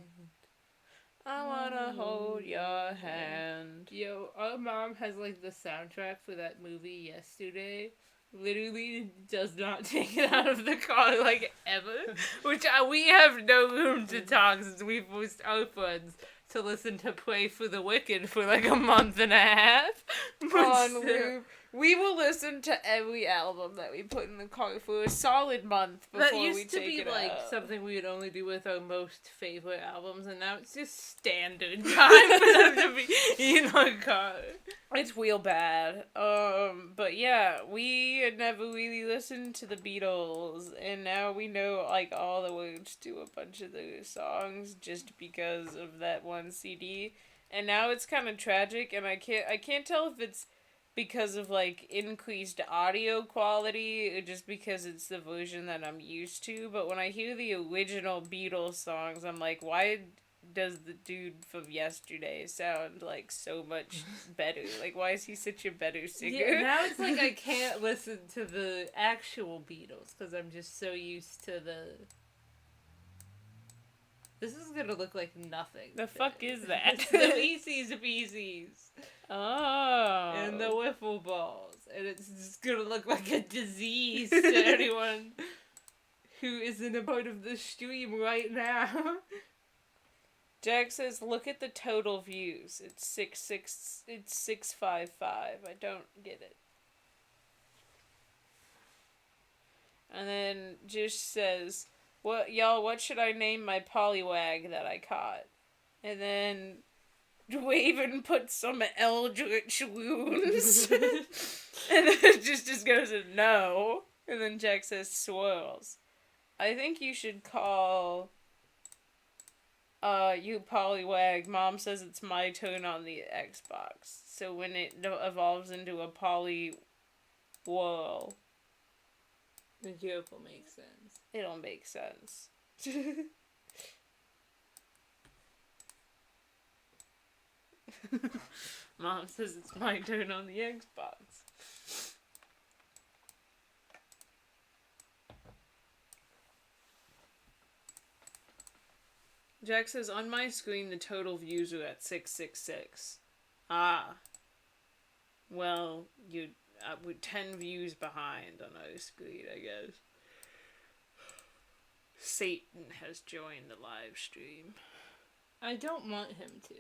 I wanna hold your hand. Yo, our mom has like the soundtrack for that movie Yesterday. Literally does not take it out of the car like ever. Which we have no room to talk since we forced our friends to listen to Pray for the Wicked for like a month and a half. On loop. We will listen to every album that we put in the car for a solid month before That we used to take be it like out. something we would only do with our most favorite albums, and now it's just standard time for them to be in our car. It's real bad. But yeah, we had never really listened to the Beatles, and now we know like all the words to a bunch of those songs just because of that one CD. And now it's kind of tragic, and I can't tell if it's because of like increased audio quality or just because it's the version that I'm used to. But when I hear the original Beatles songs, I'm like, why does the dude from yesterday sound like so much better? Like, why is he such a better singer? Yeah, now it's like I can't listen to the actual Beatles because I'm just so used to the. This is gonna look like nothing. The fuck is that? It's the PCs. Oh. And the wiffle balls. And it's just gonna look like a disease to anyone who isn't a part of the stream right now. Jack says, look at the total views. It's 655. I don't get it. And then just says, what should I name my polywag that I caught? And then Waven puts some eldritch wounds. And then it just goes, no. And then Jack says, swirls. I think you should call you polywag. Mom says it's my turn on the Xbox. So when it evolves into a poly whirl, The joke will make sense. it'll make sense. Mom says it's my turn on the Xbox. Jack says, on my screen the total views are at 666. Ah. Well, we're 10 views behind on our screen, I guess. Satan has joined the live stream. I don't want him to.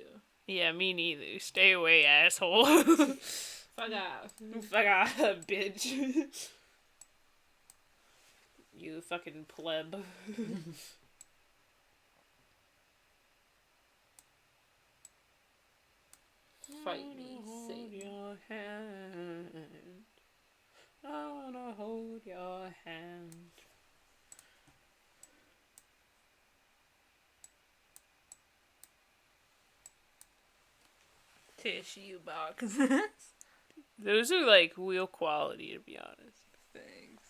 Yeah, me neither. Stay away, asshole. Fuck off. Fuck off, bitch. You fucking pleb. Fight me, Hold Satan. your hand. I wanna hold your hand. Tissue box. Those are like real quality, to be honest. Thanks.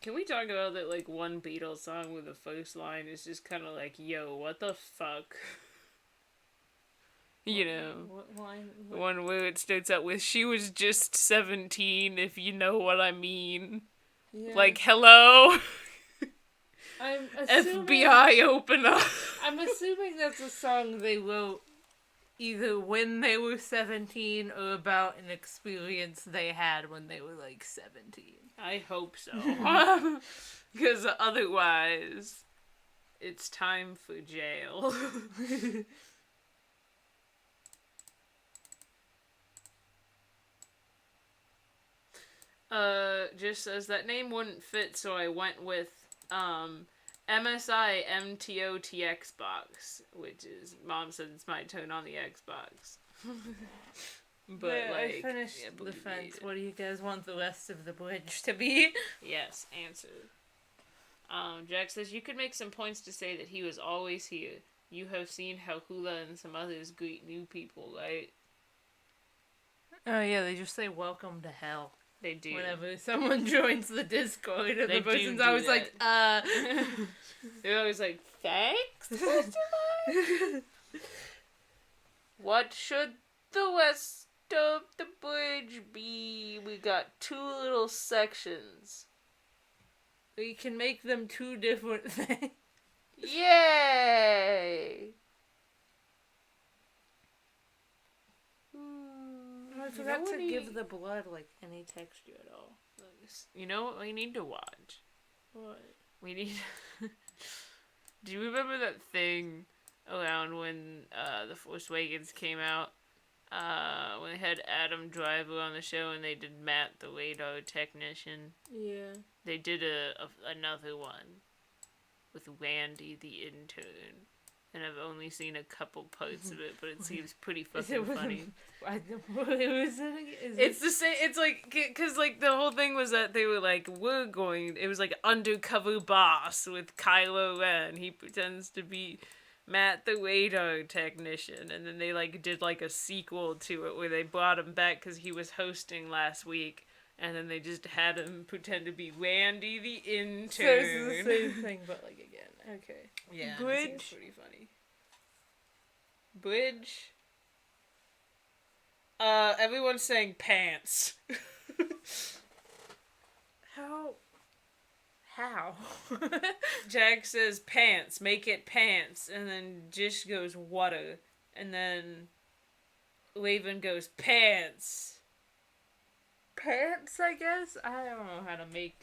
Can we talk about that like one Beatles song where the first line is just kind of like, yo, what the fuck? You know, What line? the one where it starts out with, she was just 17, if you know what I mean. Yeah. Like, hello? I'm assuming, FBI, open up. I'm assuming that's a song they wrote either when they were 17 or about an experience they had when they were like 17. I hope so. Because otherwise, it's time for jail. Just says that name wouldn't fit, so I went with MSI MTOT Xbox, which is, Mom said it's my turn on the Xbox. But yeah, like, I finished yeah, the we fence. made it. What do you guys want the rest of the bridge to be? Yes, answer. Jack says, you could make some points to say that he was always here. You have seen how Hula and some others greet new people, right? Oh yeah, they just say welcome to hell. They do. Whenever someone joins the Discord and They the person's do always that. like, They're always like, thanks? What should the rest of the bridge be? We got two little sections. We can make them two different things. Yay! I forgot to give the blood like any texture at all. You know what we need to watch? What? We need... Do you remember that thing around when The Force Awakens came out? when they had Adam Driver on the show and they did Matt the radar technician. Yeah. They did another one with Randy the intern. And I've only seen a couple parts of it, but it seems pretty fucking funny. It's the same. It's like, because like the whole thing was that they were like, it was like undercover boss with Kylo Ren. He pretends to be Matt the radar technician, and then they like did like a sequel to it where they brought him back because he was hosting last week. And then they just had him pretend to be Randy the intern. So it's the same thing, but like again. Okay. Yeah, Bridge. it seems pretty funny. Bridge. Everyone's saying pants. How? Jack says pants, make it pants, and then Jish goes water, and then Raven goes pants. Pants, I guess? I don't know how to make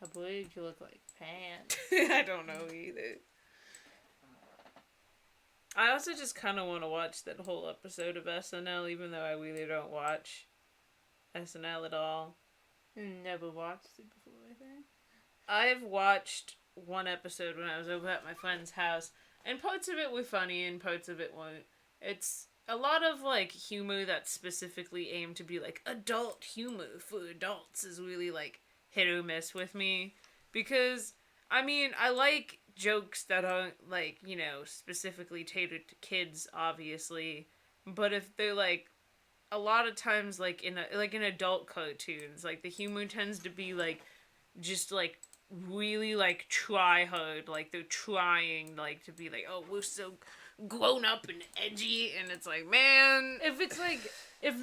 a bridge look like pants. I don't know either. I also just kind of want to watch that whole episode of SNL, even though I really don't watch SNL at all. You never watched it before, I think. I've watched one episode when I was over at my friend's house, and parts of it were funny and parts of it weren't. It's a lot of, like, humor that's specifically aimed to be, like, adult humor for adults is really, like, hit or miss with me. Because, I mean, I like jokes that aren't, like, you know, specifically catered to kids, obviously. But if they're, like, a lot of times, like, in adult cartoons, like, the humor tends to be, like, just, like, really, like, try hard. Like, they're trying, like, to be, like, oh, we're so grown up and edgy, and it's like, man, if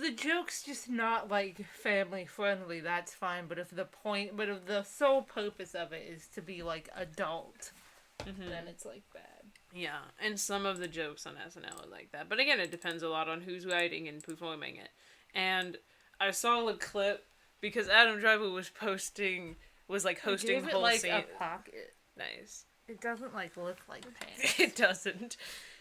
the joke's just not like family friendly, that's fine, but if the sole purpose of it is to be like adult, then it's like bad. Yeah, and some of the jokes on SNL are like that, but again, it depends a lot on who's writing and performing it. And I saw a clip because Adam Driver was hosting Give it whole like scene. a pocket. Nice. It doesn't like look like pants. It doesn't.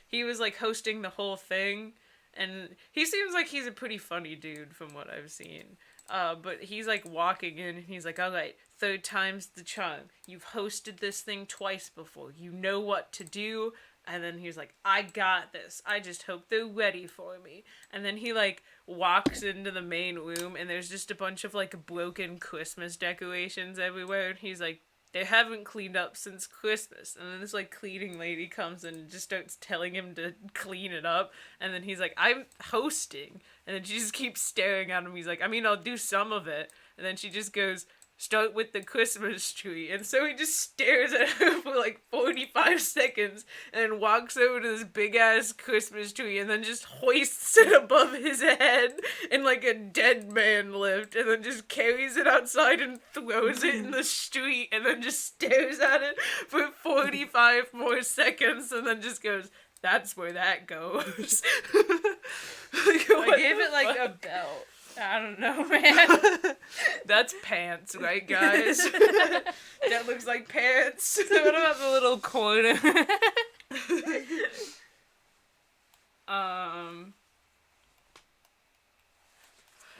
He was like hosting the whole thing, and he seems like he's a pretty funny dude from what I've seen. But he's like walking in and he's like, alright, third time's the charm. You've hosted this thing twice before. You know what to do. And then he's like, I got this. I just hope they're ready for me. And then he like walks into the main room and there's just a bunch of like broken Christmas decorations everywhere. And he's like, they haven't cleaned up since Christmas. And then this, like, cleaning lady comes in and just starts telling him to clean it up. And then he's like, I'm hosting. And then she just keeps staring at him. He's like, I mean, I'll do some of it. And then she just goes, start with the Christmas tree. And so he just stares at her for, like, 45 seconds. And then walks over to this big-ass Christmas tree. And then just hoists it above his head in, like, a dead man lift. And then just carries it outside and throws it in the street. And then just stares at it for 45 more seconds. And then just goes, that's where that goes. Like, I gave it, like, a belt. I don't know, man. That's pants, right, guys? That looks like pants. So what about the little corner? And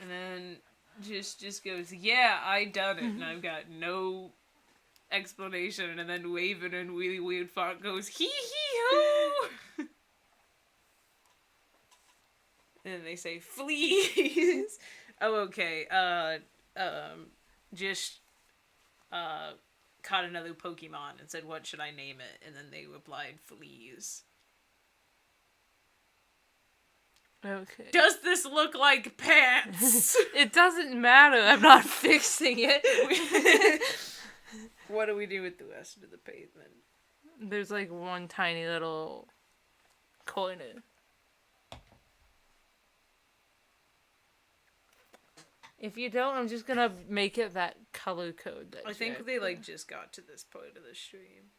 then just goes, yeah, I done it, and I've got no explanation. And then Raven in really weird font goes, hee hee hoo. And then they say, fleas. Oh, okay. Just caught another Pokemon and said, what should I name it? And then they replied, fleas. Okay. Does this look like pants? It doesn't matter. I'm not fixing it. What do we do with the rest of the pavement? There's like one tiny little corner. If you don't, I'm just gonna make it that color code. That I think they like just got to this part of the stream,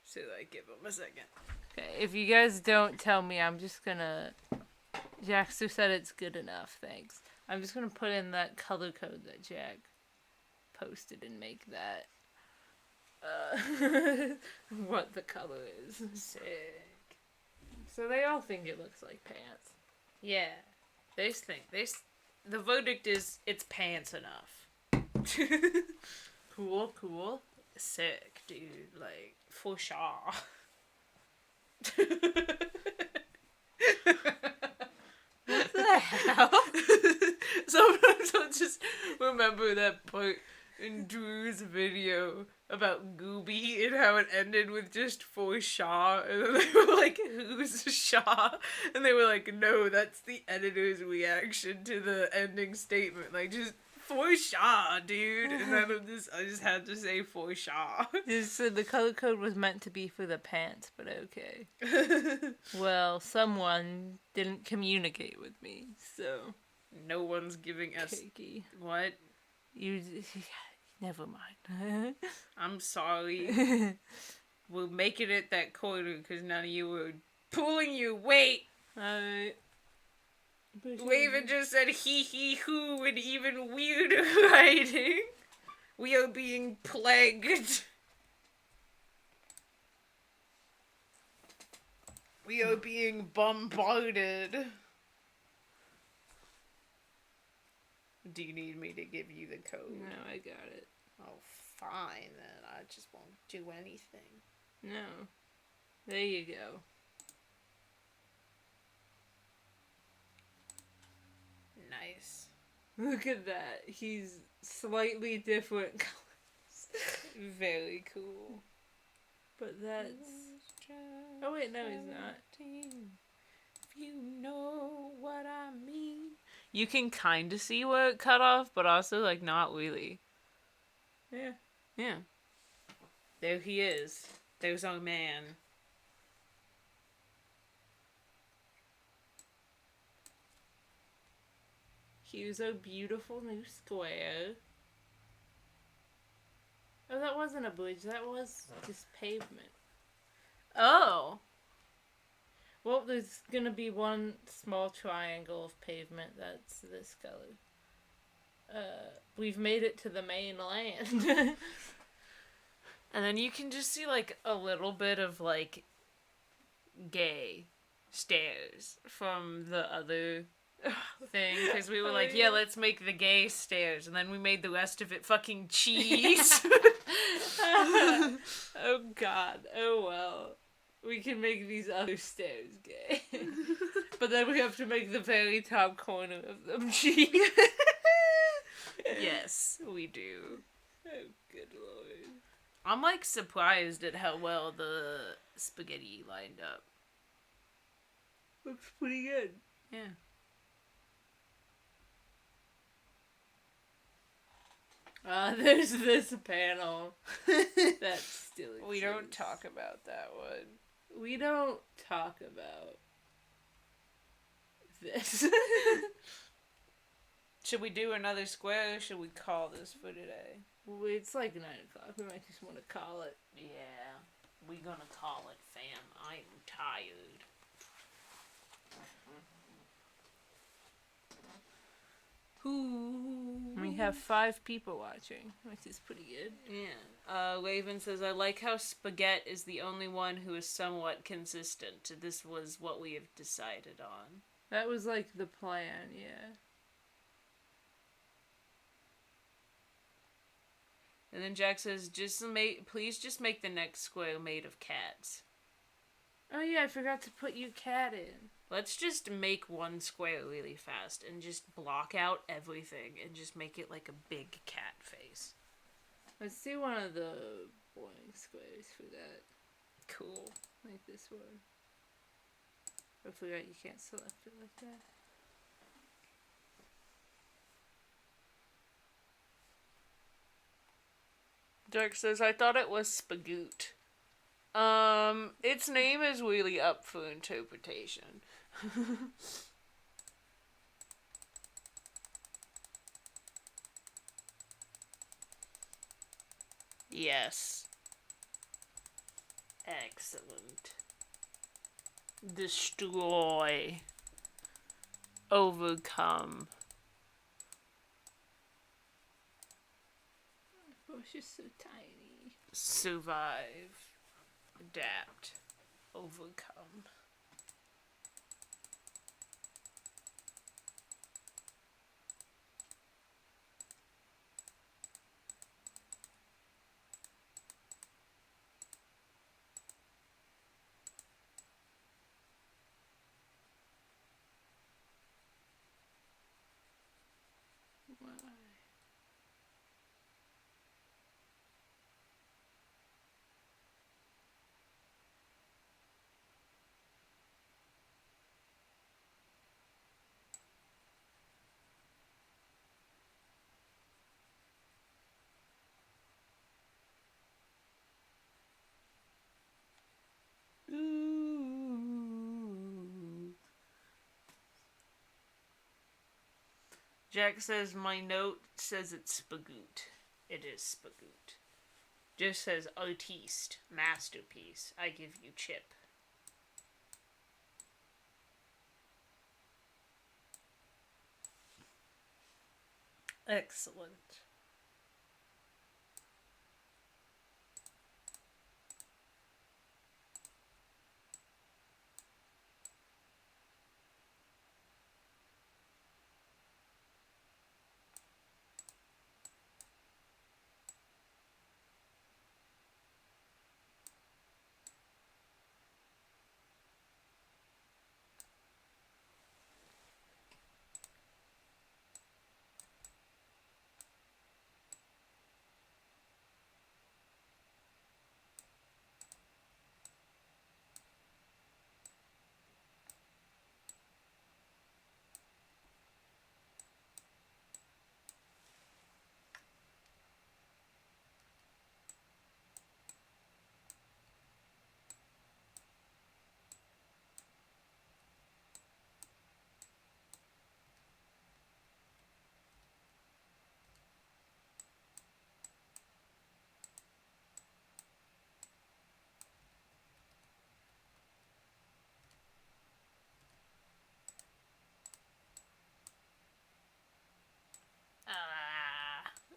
so I give them a second. Okay, if you guys don't tell me, I'm just gonna. Jackster said it's good enough. Thanks. I'm just gonna put in that color code that Jack posted and make that what the color is. Sick. So they all think it looks like pants. Yeah. The verdict is it's pants enough. Cool. Sick, dude. Like, for sure. What the hell? Sometimes I'll just remember that part in Drew's video about Gooby and how it ended with just for Shaw, and then they were like, who's Shaw? And they were like, no, that's the editor's reaction to the ending statement. Like, just for Shaw, dude. And then I just had to say for Shaw. So the color code was meant to be for the pants, but okay. Well, someone didn't communicate with me, so... No one's giving us... Cakey. What? You... Never mind. I'm sorry. We're making it that quarter because none of you were pulling your weight. Alright. Raven just said hee hoo and even weirder writing. We are being plagued. We are being bombarded. Do you need me to give you the code? No, I got it. Oh, fine then. I just won't do anything. No. There you go. Nice. Look at that. He's slightly different colors. Very cool. But that's... Oh wait, no, he's not. If you know what I mean. You can kind of see where it cut off, but also, like, not really. Yeah. Yeah. There he is. There's our man. Here's a beautiful new square. Oh, that wasn't a bridge. That was just pavement. Oh. Well, there's gonna be one small triangle of pavement that's this color. We've made it to the mainland. And then you can just see, like, a little bit of, like, gay stairs from the other thing. Because we were like, yeah, let's make the gay stairs. And then we made the rest of it fucking cheese. Oh, God. Oh, well. We can make these other stairs gay. But then we have to make the very top corner of them cheese. Yes, we do. Oh, good lord. I'm, like, surprised at how well the spaghetti lined up. Looks pretty good. Yeah. There's this panel that still exists. We don't talk about that one. We don't talk about this. Should we do another square or should we call this for today? Well, it's like 9 o'clock. We might just want to call it. Yeah, we gonna call it, fam. I'm tired. We have 5 people watching, which is pretty good. Yeah. Raven says, I like how Spaghetti is the only one who is somewhat consistent. This was what we have decided on. That was like the plan, yeah. And then Jack says, please just make the next square made of cats. Oh yeah, I forgot to put your cat in. Let's just make one square really fast and just block out everything and just make it like a big cat face. Let's do one of the boring squares for that. Cool. Like this one. I forgot you can't select it like that. Jack says, I thought it was Spagoot. Its name is really up for interpretation. Yes. Excellent. Destroy. Overcome. Oh, she's so tiny. Survive. Adapt. Overcome. Jack says, my note says it's Spagoot. It is Spagoot. Just says artiste, masterpiece. I give you chip. Excellent.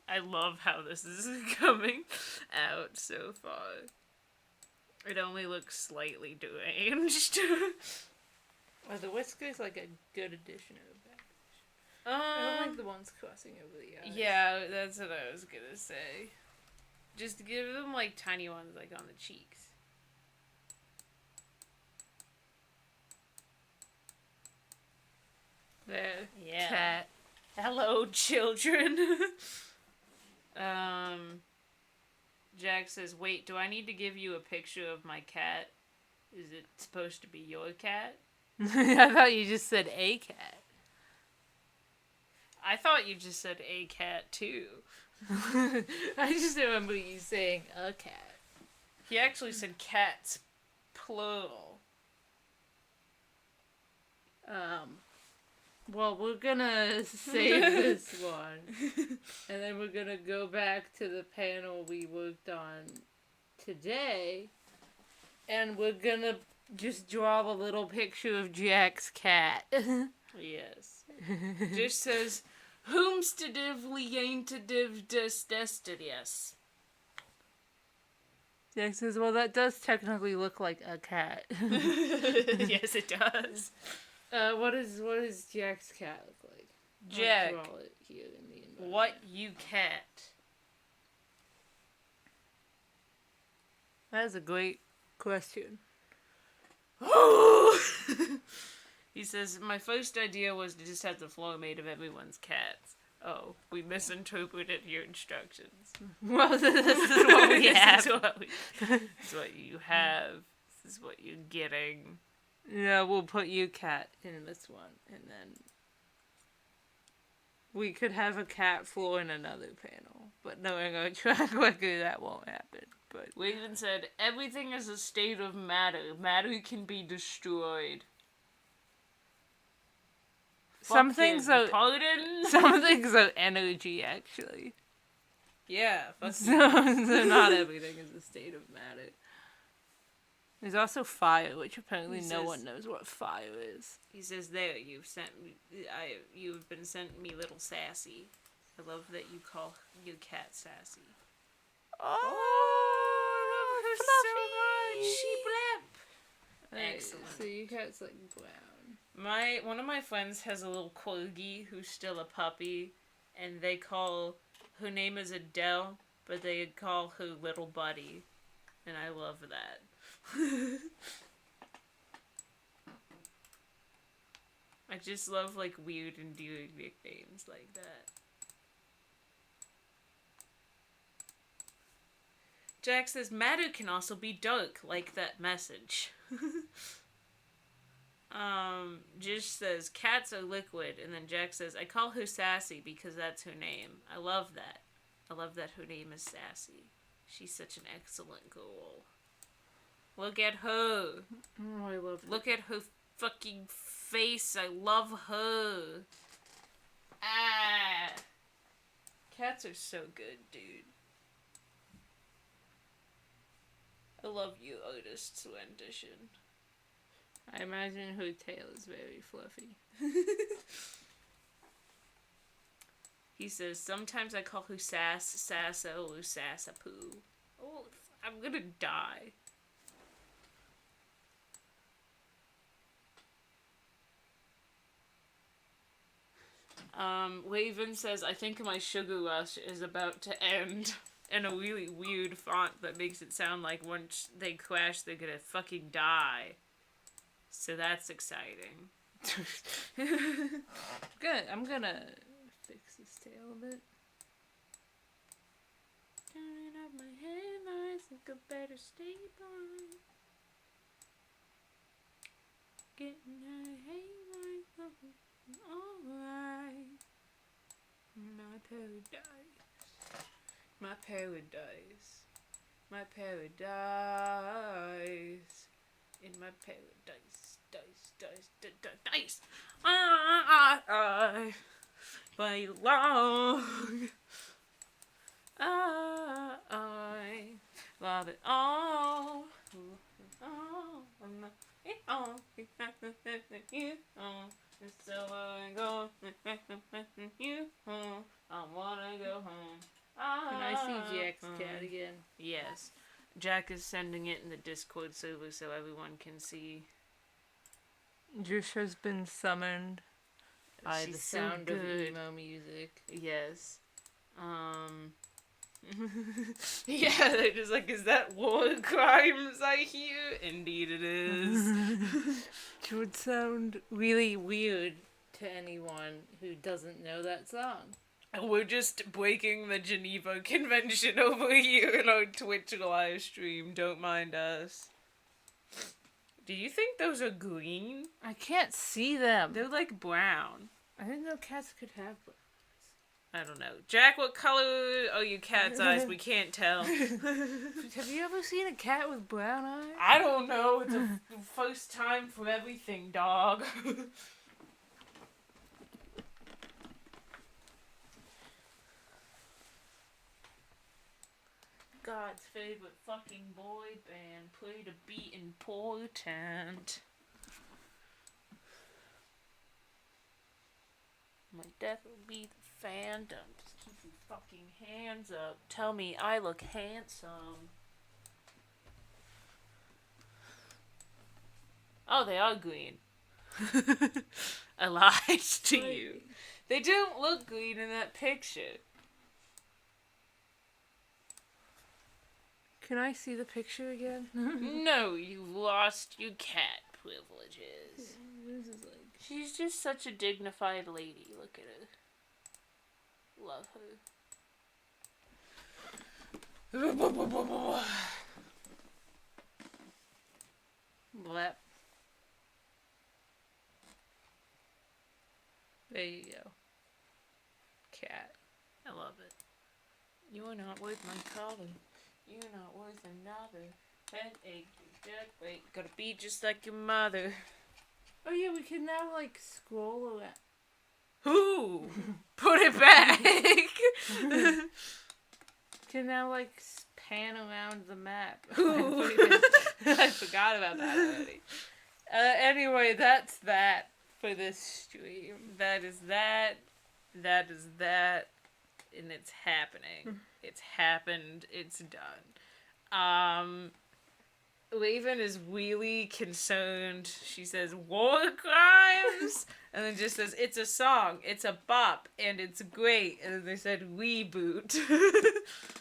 I love how this is coming out so far. It only looks slightly deranged. Well, the whiskers like a good addition of that. I don't like the ones crossing over the eyes. Yeah, that's what I was gonna say. Just give them like tiny ones like on the cheeks. There. Yeah. Cat. Hello, children. Jack says, wait, do I need to give you a picture of my cat? Is it supposed to be your cat? I thought you just said a cat. I thought you just said a cat, too. I just remember you saying a cat. He actually said cats, plural. Well, we're gonna save this one. And then we're gonna go back to the panel we worked on today. And we're gonna just draw a little picture of Jack's cat. Yes. Just says, whomstediv lientediv destestidius. Jack says, well, that does technically look like a cat. Yes, it does. What does Jack's cat look like? Jack, I'll draw it here in the environment. what you cat? That is a great question. He says, my first idea was to just have the floor made of everyone's cats. Oh, we misinterpreted your instructions. Well, this is what we have. This is what you have. This is what you're getting. Yeah, we'll put you cat in this one, and then we could have a cat floor in another panel. But knowing our track record, that won't happen. But We even said, everything is a state of matter. Matter can be destroyed. some Fuck things him. are Pardon? some things are energy, actually. Yeah. Fuck So you. not everything is a state of matter. There's also fire, which apparently He no says- one knows what fire is. He says, there, you've been sent me little sassy. I love that you call your cat sassy. Oh, So much. She blep. Right, Excellent. so your cat's like brown. One of my friends has a little corgi who's still a puppy, and they call her name is Adele, but they call her Little Buddy, and I love that. I just love like weird endearing nicknames like that. Jack says matter can also be dark, like that message. Just says cats are liquid, and then Jack says I call her Sassy because that's her name. I love that. I love that her name is Sassy. She's such an excellent girl. Look at her. Oh, I love Look at her fucking face. I love her. Ah! Cats are so good, dude. I love you, artist's rendition. I imagine her tail is very fluffy. He says, sometimes I call her Sass, Sasso, or Sassapoo. Oh, I'm gonna die. Raven says, I think my sugar rush is about to end. In a really weird font that makes it sound like once they crash, they're gonna fucking die. So that's exciting. Good. I'm gonna fix this tail a bit. Turning up my headlights like a better stable. Getting her headlights alright. My paradise. My paradise. My paradise. In my paradise. Dice. I belong. I love it all. So I go. I wanna go home. Can I see Jack's cat again? Yes. Jack is sending it in the Discord server so everyone can see. Jush has been summoned by She's the so sound of good. emo music. Yes. Yeah, they're just like, is that war crimes I hear? Indeed it is. It would sound really weird to anyone who doesn't know that song. We're just breaking the Geneva Convention over here in our Twitch live stream. Don't mind us. Do you think those are green? I can't see them. They're like brown. I didn't know cats could have them. I don't know. Jack, what color are your cat's eyes? We can't tell. Have you ever seen a cat with brown eyes? I don't know. It's a first time for everything, dog. God's favorite fucking boy band play to be important. My death will be the fandom. Just keep your fucking hands up. Tell me I look handsome. Oh, they are green. I lied to you. They don't look green in that picture. Can I see the picture again? No, you've lost your cat privileges. This is like... She's just such a dignified lady. Look at her. Love her. Blep. There you go. Cat. I love it. You're not worth my collar. You're not worth another. Headache, jet weight. Gotta be just like your mother. Oh yeah, we can now like scroll around. Who? Put it back! Can now like pan around the map. Ooh. I forgot about that already. Anyway, that's that for this stream. That is that. That is that. And it's happening. It's happened. It's done. Raven is really concerned. She says, war crimes? And then just says, it's a song, it's a bop, and it's great. And then they said, reboot.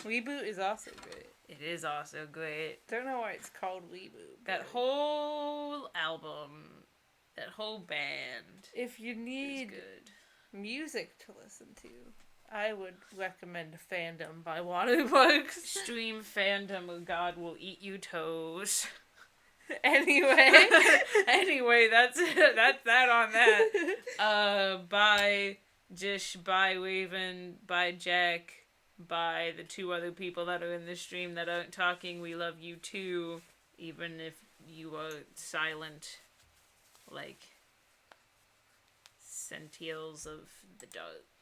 Reboot is also great. It is also great. Don't know why it's called Reboot. That whole album, that whole band. If you need good music to listen to, I would recommend Fandom by Waterworks. Stream Fandom or God Will Eat You Toes. Anyway, that's it. That's that on that. By Jish, by Raven, by Jack, by the two other people that are in the stream that aren't talking. We love you too, even if you are silent. Like Sentials of the dark.